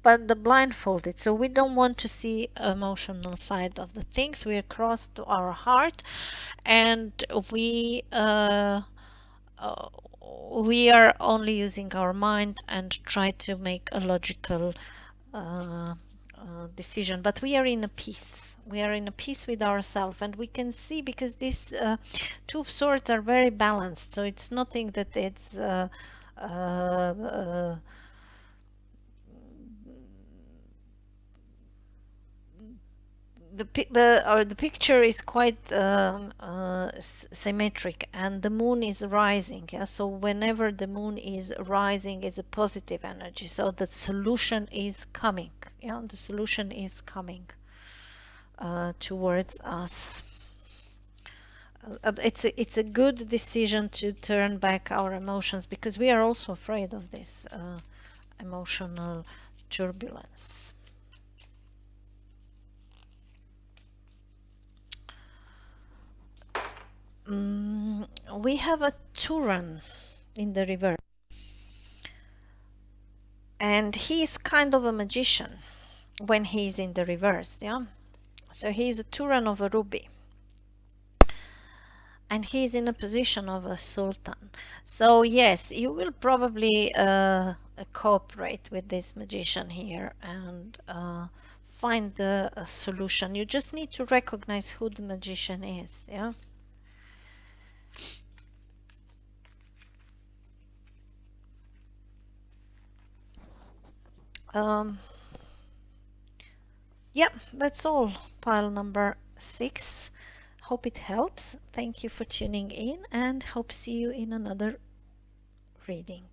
Speaker 1: But the blindfolded, so we don't want to see emotional side of the things. We are crossed to our heart, and uh, we are only using our mind and try to make a logical uh, decision. But we are in a peace. We are in a peace with ourselves, and we can see, because these Two of Swords are very balanced. So it's nothing that it's uh, the picture is quite symmetric, and the moon is rising, yeah? So whenever the moon is rising is a positive energy, so the solution is coming, yeah, the solution is coming towards us. It's a good decision to turn back our emotions, because we are also afraid of this emotional turbulence. We have a Turan in the river, and he's kind of a magician when he's in the reverse, yeah. So he's a Turan of a ruby, and he's in a position of a sultan. So yes, you will probably cooperate with this magician here and find a solution. You just need to recognize who the magician is, yeah. Um, yeah, that's all. Pile number 6. Hope it helps. Thank you for tuning in, and hope see you in another reading.